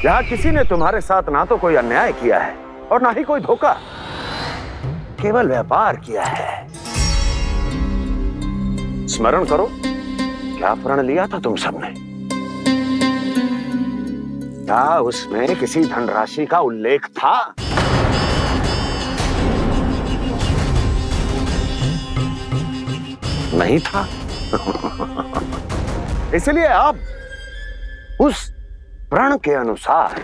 यहाँ किसी ने तुम्हारे साथ ना तो कोई अन्याय किया है और ना ही कोई धोखा, केवल व्यापार किया है। स्मरण करो, क्या प्रण लिया था तुम सबने? क्या उसमें किसी धनराशि का उल्लेख था? नहीं था। इसलिए अब उस प्रण के अनुसार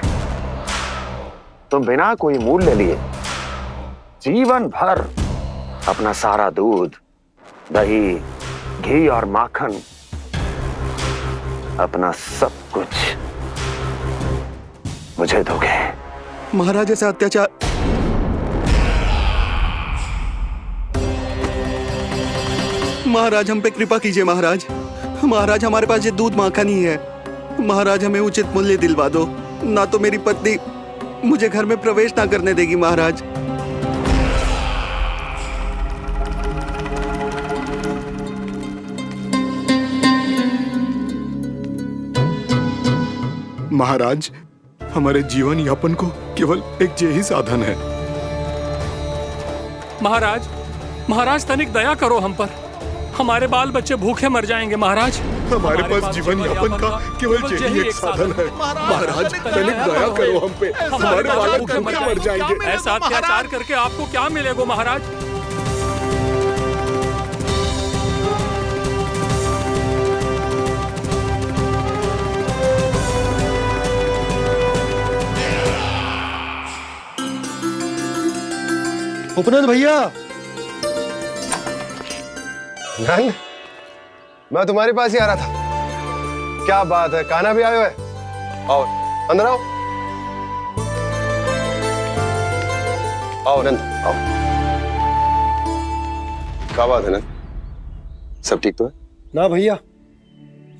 तुम बिना कोई मूल्य लिए जीवन भर अपना सारा दूध, दही, घी और माखन, अपना सब कुछ मुझे दोगे। महाराज ऐसा अत्याचार। महाराज हम पे कृपा कीजिए। महाराज, महाराज हमारे पास ये दूध माखन ही है। महाराज हमें उचित मूल्य दिलवा दो, ना तो मेरी पत्नी मुझे घर में प्रवेश ना करने देगी। महाराज महाराज, हमारे जीवन यापन को केवल एक यही साधन है। महाराज, महाराज तनिक दया करो हम पर। हमारे बाल बच्चे भूखे मर जाएंगे महाराज। हमारे पास जीवन यापन का केवल यही एक साधन है। महाराज तनिक दया करो हम पे, हमारे बालक भूखे मर जाएंगे। ऐसा अत्याचार करके आपको क्या मिलेगा महाराज? उपनंद भैया, नंद, मैं तुम्हारे पास ही आ रहा था। क्या बात है, कान्हा भी आए हुए? आओ अंदर आओ। आओ नंद आओ। क्या बात है नंद, सब ठीक तो है? ना भैया,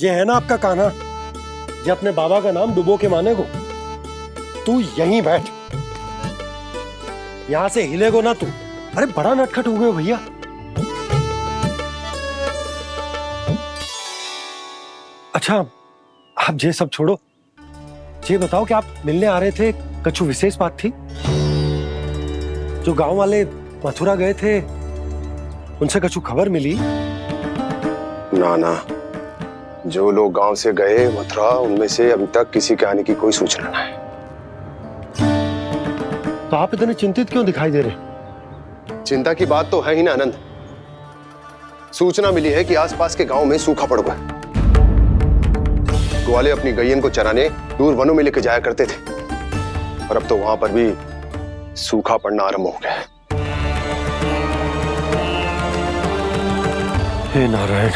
ये है ना आपका कान्हा, ये अपने बाबा का नाम डुबो के माने को। तू यहीं बैठ, यहां से हिलेगो ना तू। अरे बड़ा नटखट हो गए भैया। अच्छा, आप ये सब छोड़ो, ये बताओ कि आप मिलने आ रहे थे, कछु विशेष बात थी? जो गांव वाले मथुरा गए थे, उनसे कछु खबर मिली? ना ना, जो लोग गांव से गए मथुरा, उनमें से अभी तक किसी के आने की कोई सूचना नहीं है। तो आप इतने चिंतित क्यों दिखाई दे रहे? चिंता की बात तो है ही ना आनंद। सूचना मिली है कि आसपास के गांव में सूखा पड़ गया। ग्वाले अपनी गैयन को चराने दूर वनों में लेके जाया करते थे, और अब तो वहां पर भी सूखा पड़ना आरंभ हो गया है। हे नारायण,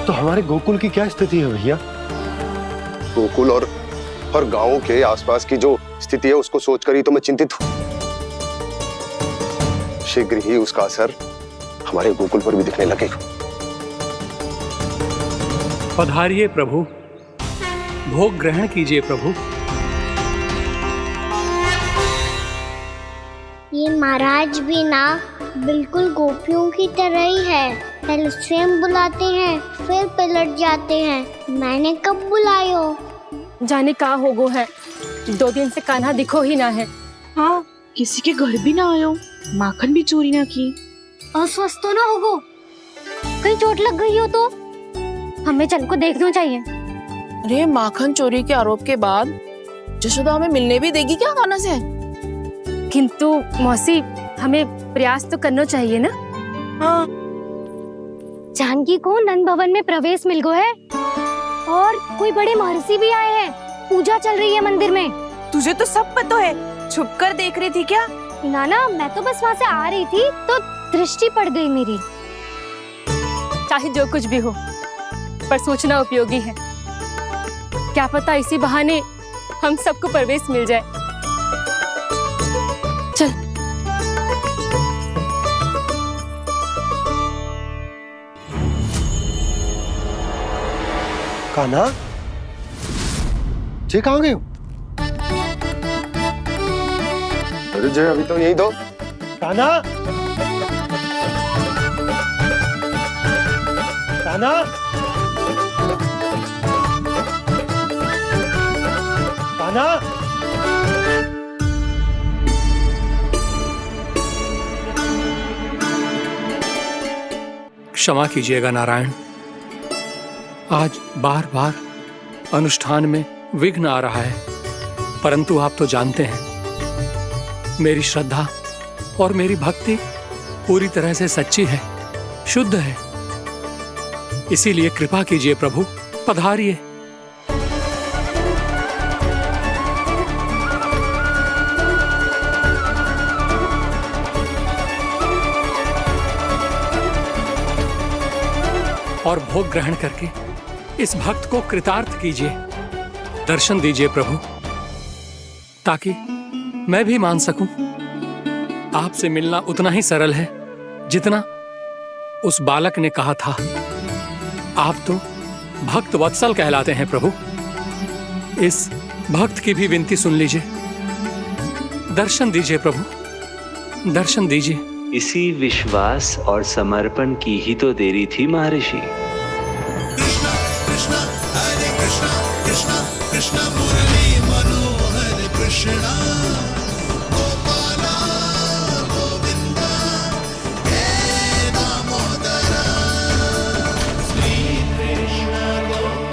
तो हमारे गोकुल की क्या स्थिति है भैया? गोकुल और गांवों के आसपास की जो स्थिति है उसको सोचकर ही तो मैं चिंतित हूं। शीघ्र ही उसका असर हमारे गोकुल पर भी दिखने लगेगा। पधारिए प्रभु, भोग ग्रहण कीजिए प्रभु। ये महाराज भी ना बिल्कुल गोपियों की तरह ही है। पहले स्वयं बुलाते हैं, फिर पलट जाते हैं। मैंने कब बुलाए हो? जाने का होगो है, 2 दिन से कान्हा दिखो ही ना है। हाँ, किसी के घर भी ना आयो, माखन भी चोरी ना की। अस्वस्थ तो ना होगो? कहीं चोट लग गई हो तो हमें चल को देखना चाहिए। अरे माखन चोरी के आरोप के बाद जशोदा हमें मिलने भी देगी क्या कान्हा से? किंतु मौसी, हमें प्रयास तो करना चाहिए ना। हाँ, जानकी को नंद भवन में प्रवेश मिल गो है, और कोई बड़े महर्षि भी आए हैं। पूजा चल रही है मंदिर में। तुझे तो सब पता है, छुप कर देख रही थी क्या? ना, मैं तो बस वहाँ से आ रही थी तो दृष्टि पड़ गई मेरी। चाहे जो कुछ भी हो, पर सूचना उपयोगी है। क्या पता इसी बहाने हम सबको प्रवेश मिल जाए। चल। कान्हा, ये कहाँ गए हो? अरे जय, अभी तो यही दो। कान्हा, कान्हा, कान्हा। क्षमा कीजिएगा नारायण, आज बार बार अनुष्ठान में विघ्न आ रहा है, परंतु आप तो जानते हैं मेरी श्रद्धा और मेरी भक्ति पूरी तरह से सच्ची है, शुद्ध है। इसीलिए कृपा कीजिए प्रभु, पधारिए। और भोग ग्रहण करके इस भक्त को कृतार्थ कीजिए। दर्शन दीजिए प्रभु, ताकि मैं भी मान सकूं। आपसे मिलना उतना ही सरल है जितना उस बालक ने कहा था। आप तो भक्त वत्सल कहलाते हैं प्रभु। इस भक्त की भी विनती सुन लीजिए। दर्शन दीजिए प्रभु, दर्शन दीजिए। इसी विश्वास और समर्पण की ही तो देरी थी महर्षि। कृष्ण कृष्ण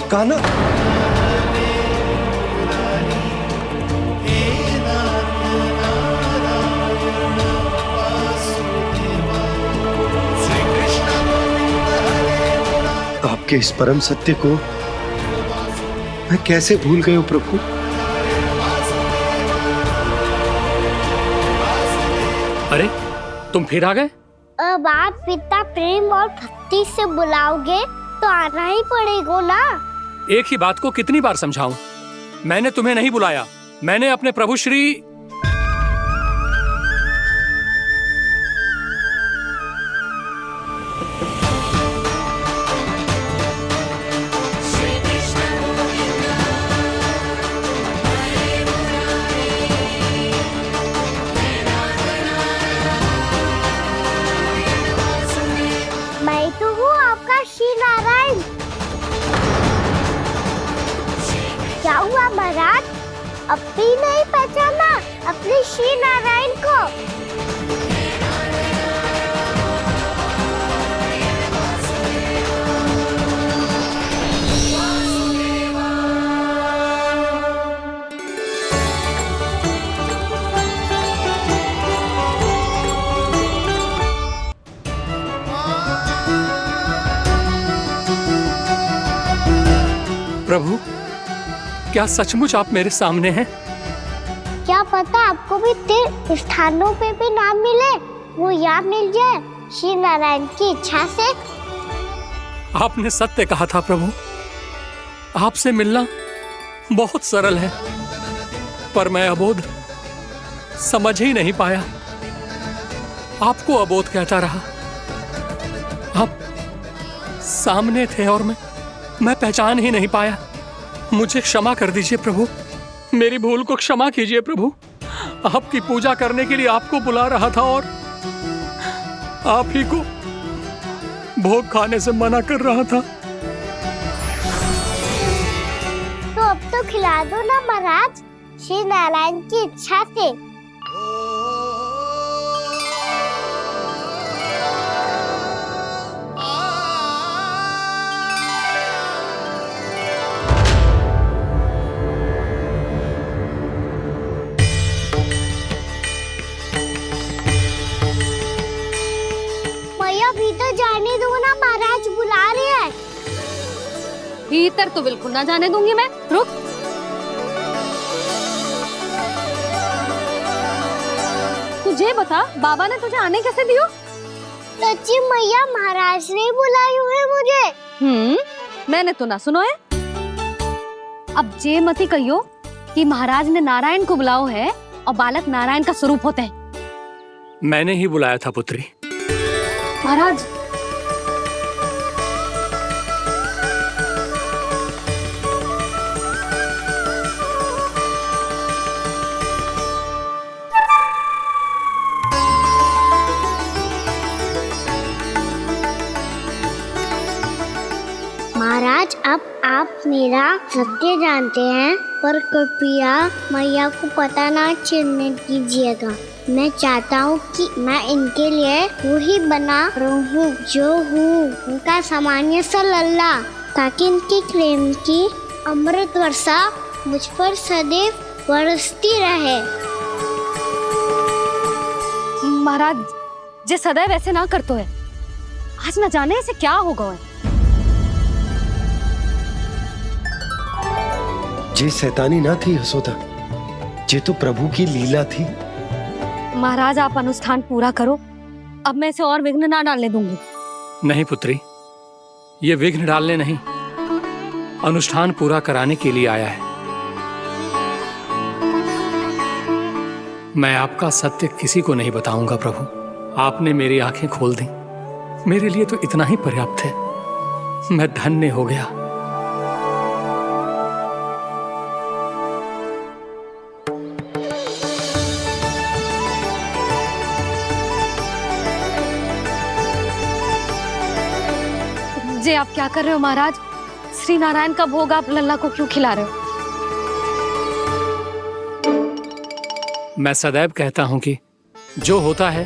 कान्हा, आपके इस परम सत्य को मैं कैसे भूल गया प्रभु। अरे तुम फिर आ गए? अब आप इतना प्रेम और भक्ति से बुलाओगे तो आना ही पड़ेगा ना। एक ही बात को कितनी बार समझाऊं? मैंने तुम्हें नहीं बुलाया, मैंने अपने प्रभु श्री मैं तो हूँ आपका श्री नारायण। क्या हुआ महाराज, अब भी नहीं पहचाना अपने श्री नारायण को? प्रभु, क्या सचमुच आप मेरे सामने हैं? क्या पता आपको भी तीर्थ स्थानों पे भी नाम मिले, वो यहाँ मिल जाए श्री नारायण की इच्छा से। आपने सत्य कहा था प्रभु, आपसे मिलना बहुत सरल है, पर मैं अबोध समझ ही नहीं पाया। आपको अबोध कहता रहा। आप सामने थे और मैं पहचान ही नहीं पाया। मुझे क्षमा कर दीजिए प्रभु, मेरी भूल को क्षमा कीजिए प्रभु। आपकी पूजा करने के लिए आपको बुला रहा था और आप ही को भोग खाने से मना कर रहा था। तो अब तो खिला दो ना महाराज, श्री नारायण की इच्छा से। भीतर जाने दो ना, महाराज बुला रहे हैं। भीतर तो बिल्कुल ना जाने दूंगी मैं। रुक। तुझे बता, बाबा ने तुझे आने कैसे दियो? सच्ची मैया, महाराज ने बुलाई हुई मुझे। मैंने तो ना सुनो है। अब जे मती कहियो कि महाराज ने नारायण को बुलाओ है और बालक नारायण का स्वरूप होते हैं। मैंने ही बुलाया था पुत्री। महाराज, महाराज, अब आप मेरा सत्य जानते हैं, पर कृपया मैया को पता ना चलने दीजिएगा। मैं चाहता हूँ कि मैं इनके लिए वही बना रहूँ जो हूँ, उनका सामान्य सा लल्ला, ताकि इनके प्रेम की अमृत वर्षा मुझ पर सदैव बरसती रहे। महाराज, जे सदैव ऐसे ना करतो है, आज न जाने इसे क्या होगा है। जे शैतानी ना थी यशोदा, जे तो प्रभु की लीला थी। महाराज, आप अनुष्ठान पूरा करो, अब मैं इसे और विघ्न ना डालने दूंगी। नहीं पुत्री, ये विघ्न डालने नहीं, अनुष्ठान पूरा कराने के लिए आया है। मैं आपका सत्य किसी को नहीं बताऊंगा प्रभु। आपने मेरी आंखें खोल दी, मेरे लिए तो इतना ही पर्याप्त है। मैं धन्य हो गया। जे आप क्या कर रहे हो महाराज? श्री नारायण का भोग आप लल्ला को क्यों खिला रहे हो? मैं सदैव कहता हूं कि जो होता है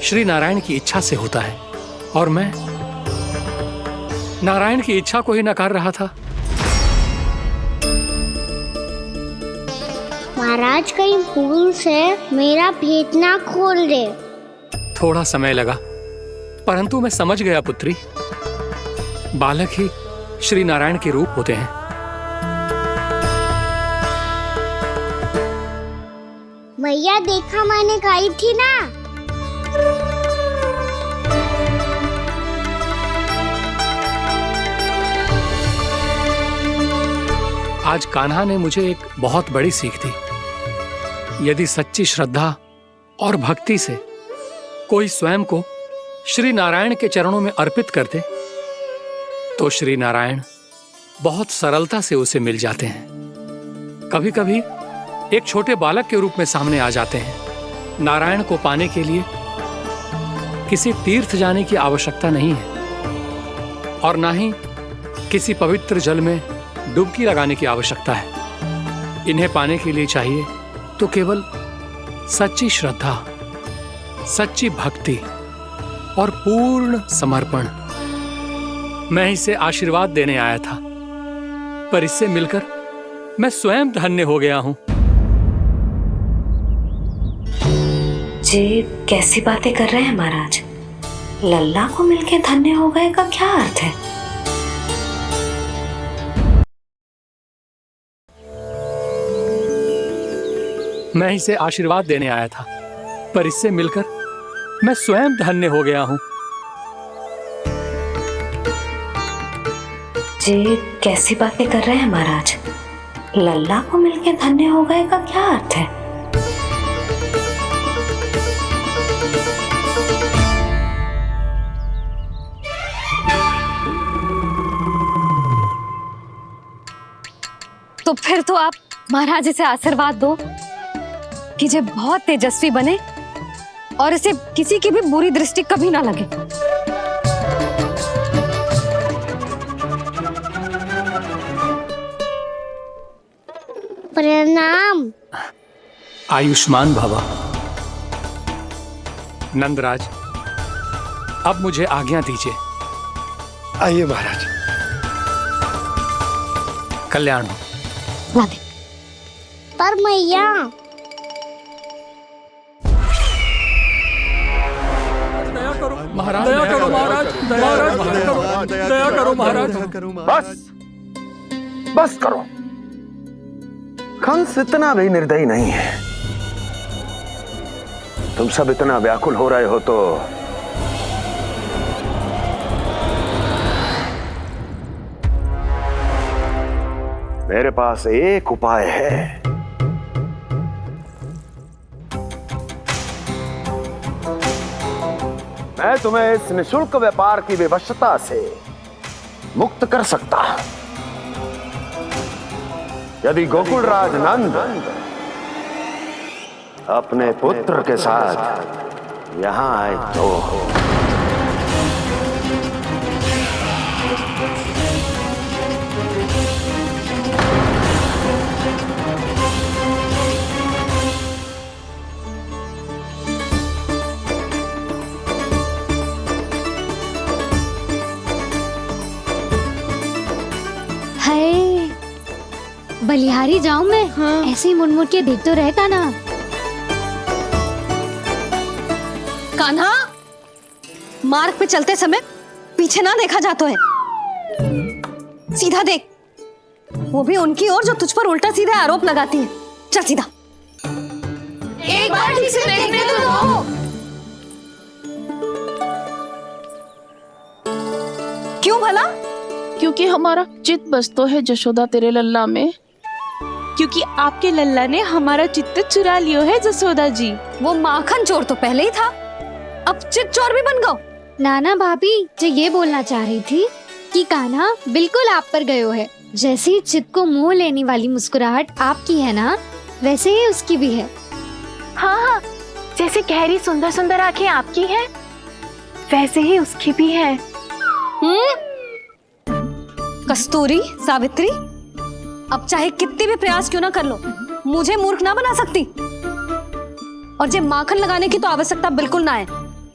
श्री नारायण की इच्छा से होता है, और मैं नारायण की इच्छा को ही नकार रहा था। महाराज कहीं भूल से मेरा भेद ना खोल दे। थोड़ा समय लगा, परंतु मैं समझ गया पुत्री। बालक ही श्री नारायण के रूप होते हैं। भैया देखा मैंने कही थी ना। आज कान्हा ने मुझे एक बहुत बड़ी सीख दी। यदि सच्ची श्रद्धा और भक्ति से कोई स्वयं को श्री नारायण के चरणों में अर्पित कर दे, तो श्री नारायण बहुत सरलता से उसे मिल जाते हैं। कभी कभी एक छोटे बालक के रूप में सामने आ जाते हैं। नारायण को पाने के लिए किसी तीर्थ जाने की आवश्यकता नहीं है, और ना ही किसी पवित्र जल में डुबकी लगाने की आवश्यकता है। इन्हें पाने के लिए चाहिए तो केवल सच्ची श्रद्धा, सच्ची भक्ति और पूर्ण समर्पण। मैं इसे आशीर्वाद देने आया था, पर इससे मिलकर मैं स्वयं धन्य हो गया हूं। जी कैसी बातें कर रहे हैं महाराज? लल्ला को मिलके धन्य हो गए का क्या अर्थ है? मैं इसे आशीर्वाद देने आया था, पर इससे मिलकर मैं स्वयं धन्य हो गया हूं। जी कैसी बातें कर रहे हैं महाराज? लल्ला को मिलके धन्य हो गए का क्या अर्थ है? तो फिर तो आप महाराज इसे आशीर्वाद दो कि ये बहुत तेजस्वी बने और इसे किसी की भी बुरी दृष्टि कभी ना लगे। प्रणाम। आयुष्मान भवा। नंदराज, अब मुझे आज्ञा दीजिए। आइए महाराज। कल्याण हो। पर मैया महाराज, दया करो महाराज, दया करो महाराज। बस करो। कंस इतना भी निर्दयी नहीं है। तुम सब इतना व्याकुल हो रहे हो तो मेरे पास एक उपाय है। मैं तुम्हें इस निशुल्क व्यापार की विवशता से मुक्त कर सकता। यदि गोकुलराज नंद अपने पुत्र के साथ यहां आए तो बलिहारी जाऊं मैं? हाँ। ऐसे ही मुड़ के देख तो रहता ना। कान्हा, मार्ग पे चलते समय पीछे ना देखा जाता है। सीधा देख, वो भी उनकी ओर जो तुझ पर उल्टा सीधा आरोप लगाती है। चल सीधा। एक बार ठीक से देखने तो दो। क्यों भला? क्योंकि हमारा चित्त बसतो है जशोदा तेरे लल्ला में। क्योंकि आपके लल्ला ने हमारा चित्त चुरा लियो है जसोदा जी। वो माखन चोर तो पहले ही था, अब चित्त चोर भी बन गो। नाना भाभी जो ये बोलना चाह रही थी कि कान्हा बिल्कुल आप पर गयो है। जैसे ही चित्त को मोह लेने वाली मुस्कुराहट आपकी है ना, वैसे ही उसकी भी है। हाँ हाँ, जैसे गहरी सुंदर सुंदर आंखें आपकी हैं, वैसे ही उसकी भी है। कस्तूरी, सावित्री, अब चाहे कितने भी प्रयास क्यों ना कर लो, मुझे मूर्ख ना बना सकती। और जे माखन लगाने की तो आवश्यकता बिल्कुल ना है।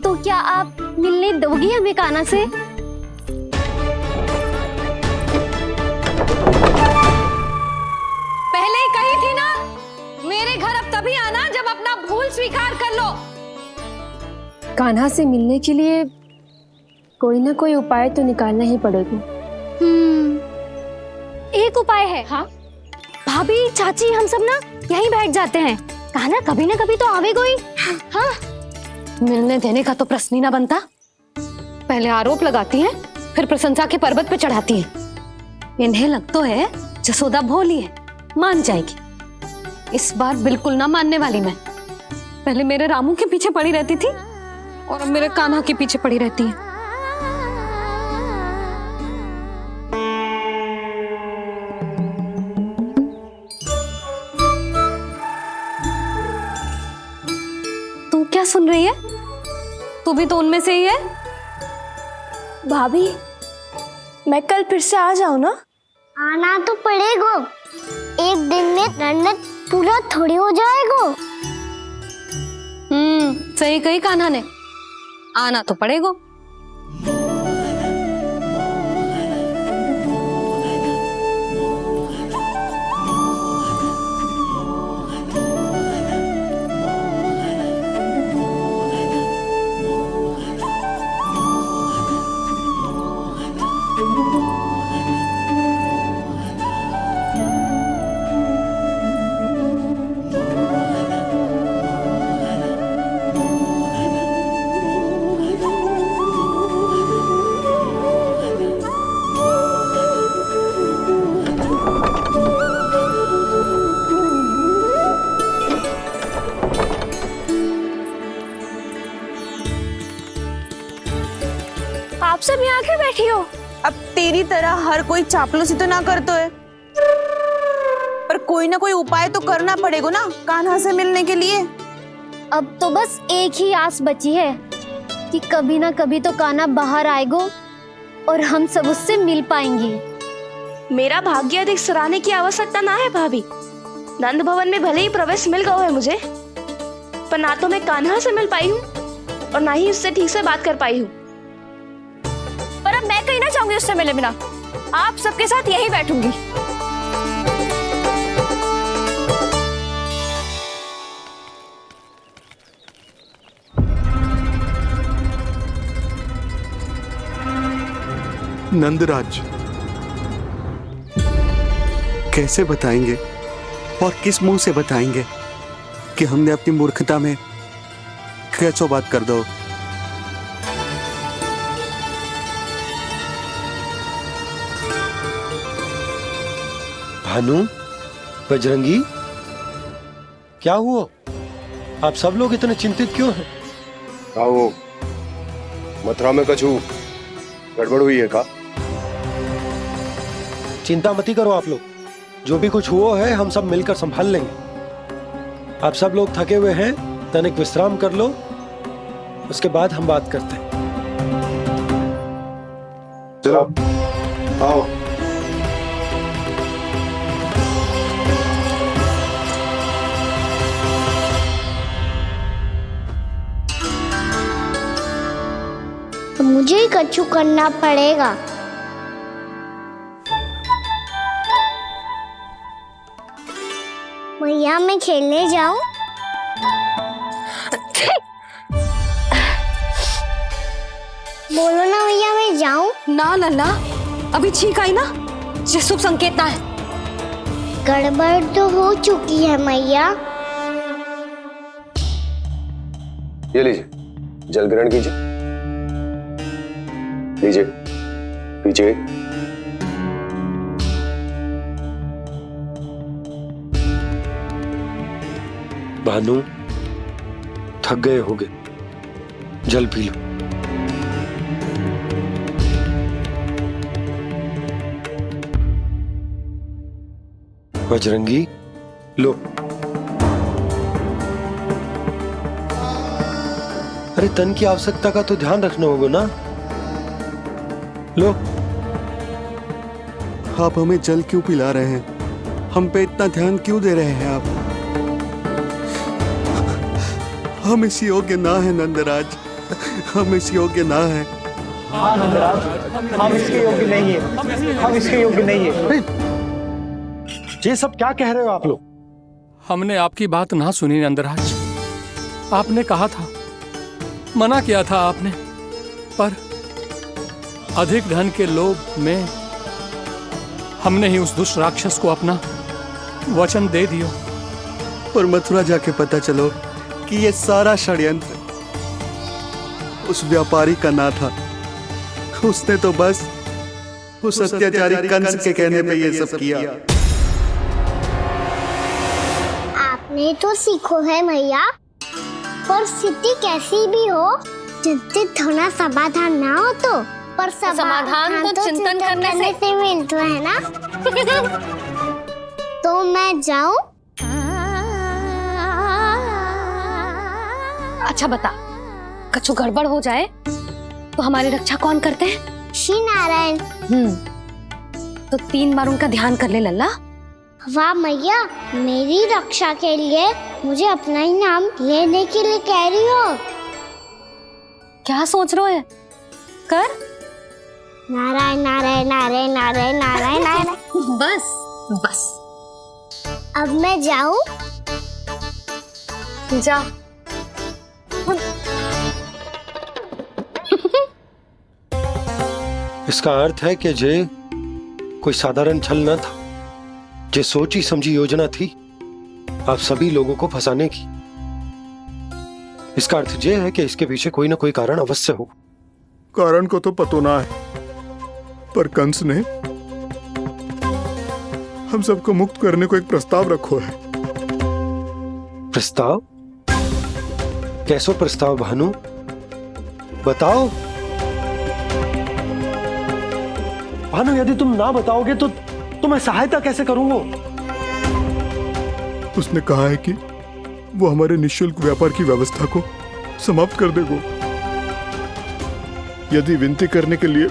तो क्या आप मिलने दोगी हमें कान्हा से? पहले ही कही थी ना, मेरे घर अब तभी आना जब अपना भूल स्वीकार कर लो। कान्हा से मिलने के लिए कोई ना कोई उपाय तो निकालना ही पड़ेगा। एक उपाय है। हाँ भाभी, चाची, हम सब ना यहीं बैठ जाते हैं। कान्हा कभी ना कभी तो आवेगा ही। हाँ, मिलने देने का तो प्रश्न ही ना बनता। पहले आरोप लगाती हैं, फिर प्रशंसा के पर्वत पे चढ़ाती हैं। इन्हें लग तो है जसोदा भोली है, मान जाएगी। इस बार बिल्कुल ना मानने वाली मैं। पहले मेरे रामू के पीछे पड़ी रहती थी और अब मेरे कान्हा के पीछे पड़ी रहती है। तू क्या सुन रही है? तू भी तो उनमें से ही है। भाभी, मैं कल फिर से आ जाऊँ ना? आना तो पड़ेगा। एक दिन में नन्नत पूरा थोड़ी हो जाएगा। सही कही कान्हा ने, आना तो पड़ेगा। आप सब यहाँ क्यों बैठी हो? अब तेरी तरह हर कोई चापलूसी तो ना करता है, पर कोई ना कोई उपाय तो करना पड़ेगा ना कान्हा से मिलने के लिए। अब तो बस एक ही आस बची है कि कभी ना कभी तो कान्हा बाहर आएगा और हम सब उससे मिल पाएंगे। मेरा भाग्य अधिक सराहने की आवश्यकता ना है भाभी। नंद भवन में भले ही प्रवेश मिल गया है मुझे, पर ना तो मैं कान्हा से मिल पाई हूँ और ना ही उससे ठीक से बात कर पाई हूँ। पर अब मैं कहीं ना जाऊंगी उससे मिले बिना। आप सबके साथ यहीं बैठूंगी। नंदराज, कैसे बताएंगे और किस मुंह से बताएंगे कि हमने अपनी मूर्खता में कैसो बात कर दो। भानु, बजरंगी, क्या हुआ? आप सब लोग इतने चिंतित क्यों हैं? आओ, मथुरा में कछु गड़बड़ हुई है का? चिंता मती करो आप लोग, जो भी कुछ हुआ है हम सब मिलकर संभाल लेंगे। आप सब लोग थके हुए हैं, तनिक विश्राम कर लो, उसके बाद हम बात करते हैं। चलो, आओ। मुझे ही कछु करना पड़ेगा। मैया, मैं खेलने जाऊं? बोलो ना भैया, मैं जाऊं? ना लल्ला, अभी छींक आई ना, ये शुभ संकेत ना है। गड़बड़ तो हो चुकी है मैया। ये लीजिए, जल ग्रहण कीजिए। लीजिए, पीछे। भानु, थक गए होगे, जल पी लो। बजरंगी, लो। अरे तन की आवश्यकता का तो ध्यान रखना होगा ना। लो। आप हमें जल क्यों पिला रहे हैं? हम पे इतना ध्यान क्यों दे रहे हैं आप? हम इस योग्य ना है नंदराज, हम इस योग्य ना है। हाँ नंदराज, हम इसके योग्य नहीं है, हम इसके योग्य नहीं है। ये सब क्या कह रहे हो आप लोग? हमने आपकी बात ना सुनी नंदराज। आपने कहा था, मना किया था आपने, पर अधिक धन के लोभ में हमने ही उस दुष्ट राक्षस को अपना वचन दे दिया। पर मथुरा जाके पता चलो कि ये सारा षड्यंत्र उस व्यापारी का ना था। उसने तो बस उस अत्याचारी कंस के कहने पे ये सब किया। आपने तो सीखो है भैया, पर स्थिति कैसी भी हो, चिंतित होना समाधान ना हो तो, पर समाधान तो चिंतन करने से मिलता है ना। तो मैं जाऊं? अच्छा बता, कछु गड़बड़ हो जाए तो हमारी रक्षा कौन करते हैं? श्री नारायण। तो 3 बार उनका ध्यान कर ले लल्ला। वाह मैया, मेरी रक्षा के लिए मुझे अपना ही नाम लेने के लिए कह रही हो? क्या सोच रहे हो? कर नारायण नारायण नारायण नारायण नारायण नारायण। बस बस, अब मैं जाऊं? जा। इसका अर्थ है कि जे कोई साधारण छल न था, जे सोची समझी योजना थी आप सभी लोगों को फंसाने की। इसका अर्थ ये है कि इसके पीछे कोई ना कोई कारण अवश्य हो। कारण को तो पतो ना है, पर कंस ने हम सबको मुक्त करने को एक प्रस्ताव रखो है। प्रस्ताव? कैसो प्रस्ताव भानु, बताओ। भानु, यदि तुम ना बताओगे तो मैं सहायता कैसे करूंगा? उसने कहा है कि वो हमारे निःशुल्क व्यापार की व्यवस्था को समाप्त कर देगा यदि विनती करने के लिए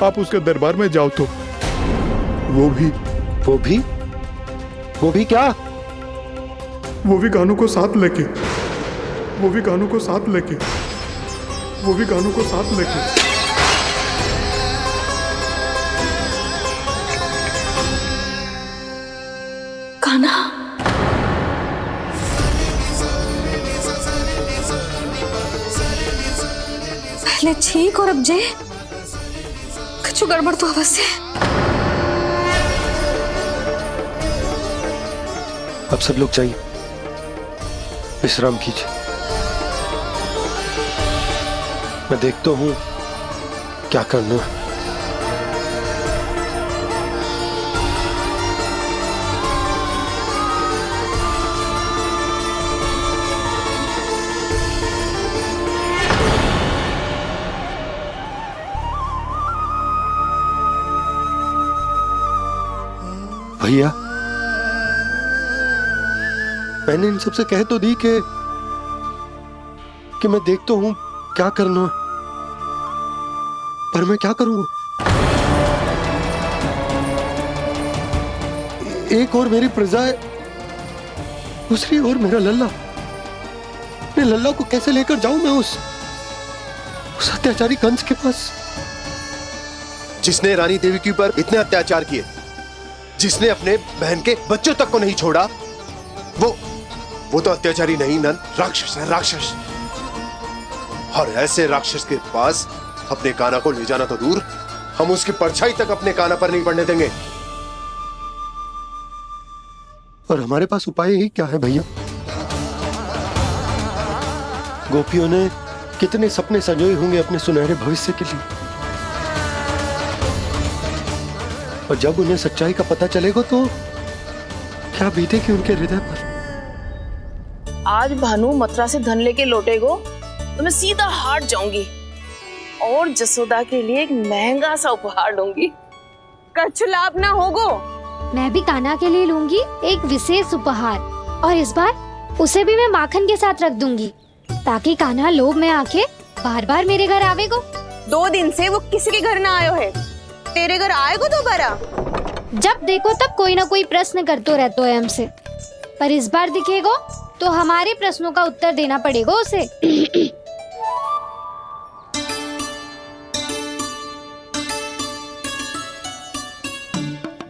आप उसके दरबार में जाओ तो। वो भी क्या? वो भी कानों को साथ लेके, वो भी कानों को साथ लेके, वो भी कानों को साथ लेके। कान्हा, पहले ठीक और अब जे कुछ गड़बड़ तो अवश्य। अब सब लोग जाइए, विश्राम कीजिए। मैं देखता हूं क्या करना है। भैया, मैंने इन सबसे कह तो दी कि मैं देखता हूं क्या करना है, पर मैं क्या करूंगा? एक और मेरी प्रजा है, दूसरी ओर मेरा लल्ला। मैं लल्ला को कैसे लेकर जाऊं मैं उस अत्याचारी कंस के पास, जिसने रानी देवी के ऊपर इतने अत्याचार किए, जिसने अपने बहन के बच्चों तक को नहीं छोड़ा। वो तो अत्याचारी नहीं नन, राक्षस है, राक्षस। और ऐसे राक्षस के पास अपने कान्हा को ले जाना तो दूर, हम उसकी परछाई तक अपने कान्हा पर नहीं पड़ने देंगे। और हमारे पास उपाय ही क्या है भैया? गोपियों ने कितने सपने संजोए होंगे अपने सुनहरे भविष्य के लिए, और जब उन्हें सच्चाई का पता चलेगा तो क्या बीतेगी उनके हृदय पर। आज भानु मथुरा से धन लेके लौटेगो तो मैं सीधा हाट जाऊंगी और जसोदा के लिए एक महंगा सा उपहार दूंगी। कछु लाभ ना होगो। मैं भी कान्हा के लिए लूंगी एक विशेष उपहार, और इस बार उसे भी मैं माखन के साथ रख दूंगी, ताकि कान्हा लोभ में आके बार बार मेरे घर आवेगो। 2 दिन से वो किसी के घर ना आयो है, तेरे घर आएगो दोबारा? जब देखो तब कोई ना कोई प्रश्न करते रहते है हमसे, पर इस बार दिखेगो तो हमारे प्रश्नों का उत्तर देना पड़ेगा उसे।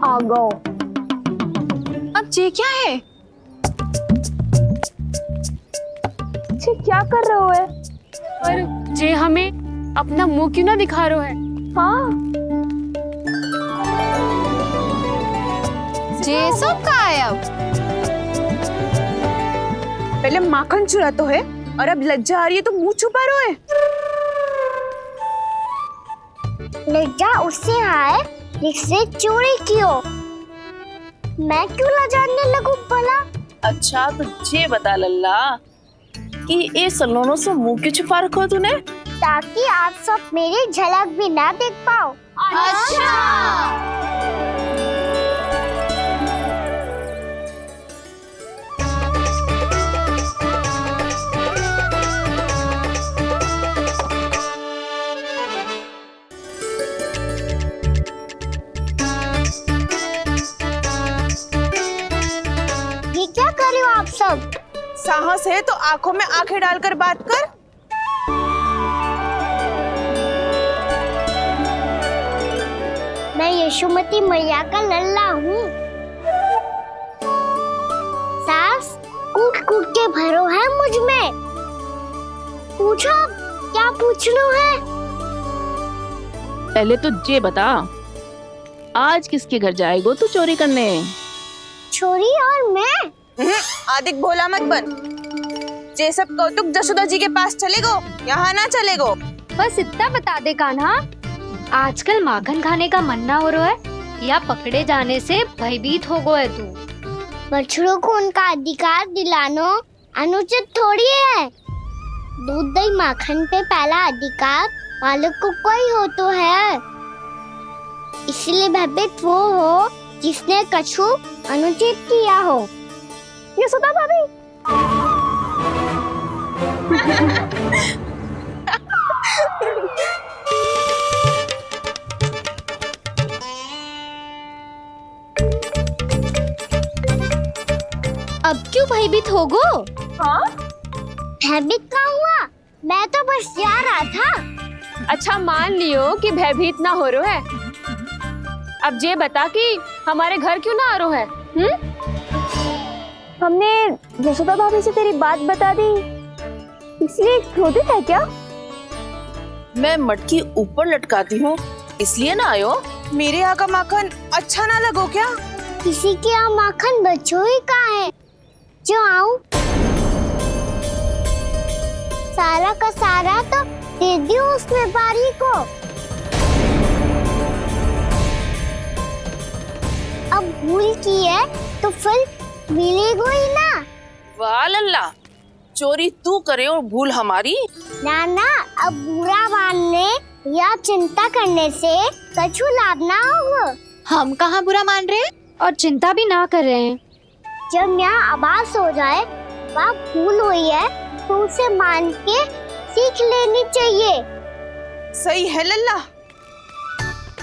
आ गो। अब ये क्या है? जी क्या कर रहे हो है? पर जे हमें अपना मुंह क्यों ना दिखा रहा है? हाँ जे सब का है अब? पहले माखन चुरा तो है और अब लज्जा आ रही है तो मुंह छुपा रहे है। लज्जा उससे है जिससे चोरी की हो। मैं क्यों लजाने लगूं भला? अच्छा तो ये बता लल्ला कि ये सलोनों से मुंह क्यों छुपा रखो तूने? ताकि आप सब मेरी झलक भी ना देख पाओ। अच्छा। ये क्या कर रहे हो आप सब? साहस है तो आंखों में आंखें डालकर बात कर। मैं यशोमती मैया का लल्ला हूँ। सास कूट कूट के भरो है मुझ में। पूछो क्या पूछना है? पहले तो ये बता, आज किसके घर जाएगो तू चोरी करने? छोरी और मैं? आदिक भोला मत बन। जे सब कौतुक जशोदा जी के पास चलेगो, यहाँ ना चलेगो। बस इतना बता दे कान्हा, आजकल माखन खाने का मन ना हो रहा है या पकड़े जाने से भयभीत हो गए तू? बछड़ों को उनका अधिकार दिलाना अनुचित थोड़ी है। दूध दही माखन पे पहला अधिकार मालिक को कोई हो तो है। इसलिए भयभीत वो हो जिसने कछु अनुचित किया हो। यशोदा भाभी। अब क्यों भयभीत हो गो? हाँ? भयभीत क्या हुआ? मैं तो बस जा रहा था। अच्छा मान लियो कि भयभीत ना हो रहा है। अब ये बता कि हमारे घर क्यों ना आ रहा है? हमने यशोदा भाभी से तेरी बात बता दी, इसलिए क्रोधित है क्या? मैं मटकी ऊपर लटकाती हूँ इसलिए ना आयो? मेरे यहाँ का माखन अच्छा ना लगो क्या? किसी के यहाँ माखन बच्चों ही कहाँ है जो आऊं? सारा का सारा तो दे दियो उस व्यापारी को। अब भूल की है तो फिर मिलेगो ही ना। वाह लल्ला, चोरी तू करे और भूल हमारी। ना ना, अब बुरा मानने या चिंता करने से कछु लाभ ना होगा। हम कहाँ बुरा मान रहे हैं और चिंता भी ना कर रहे हैं। जब यहाँ आभास हो जाए वहाँ भूल हुई है तो उसे मान के सीख लेनी चाहिए। सही है लल्ला,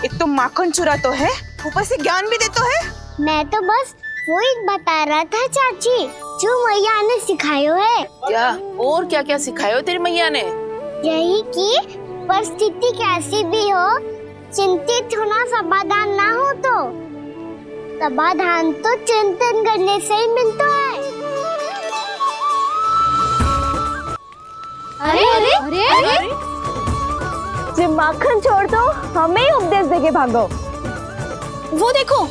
एक तो माखन चुरा तो है, ऊपर से ज्ञान भी दे तो है। मैं तो बस वही बता रहा था चाची जो मैया ने सिखायो है। क्या और क्या क्या सिखायो तेरी मैया ने? यही कि परिस्थिति कैसी भी हो चिंतित होना समाधान ना हो तो समाधान तो चिंतन करने से ही मिलता है। अरे अरे अरे अरे, जब माखन छोड़ दो हमें ही उपदेश देके भागो। वो देखो,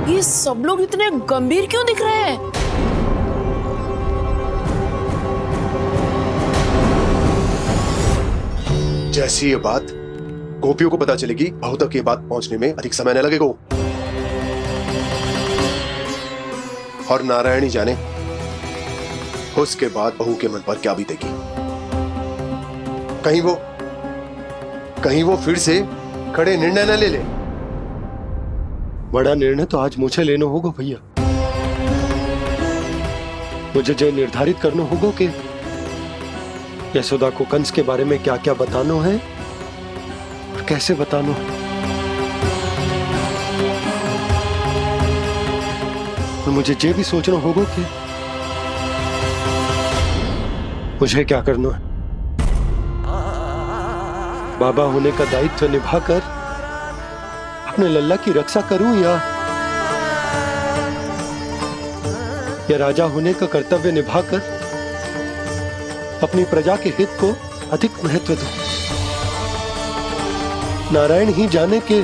ये सब लोग इतने गंभीर क्यों दिख रहे हैं? जैसी ये बात गोपियों को पता चलेगी, बहू तक ये बात पहुंचने में अधिक समय न लगेगा। और नारायणी जाने उसके बाद बहू के मन पर क्या बीतेगी। कहीं वो फिर से खड़े निर्णय न ले ले। बड़ा निर्णय तो आज मुझे लेना होगा भैया। मुझे जो निर्धारित करना होगा कि यशोदा को कंस के बारे में क्या क्या बताना है और कैसे बताना है। और मुझे ये भी सोचना होगा कि मुझे क्या करना है। बाबा होने का दायित्व निभाकर अपने लल्ला की रक्षा करूं या राजा होने का कर्तव्य निभाकर अपनी प्रजा के हित को अधिक महत्व दूं। नारायण ही जाने के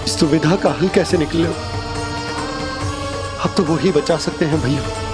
इस दुविधा का हल कैसे निकले। अब तो वो ही बचा सकते हैं भैया।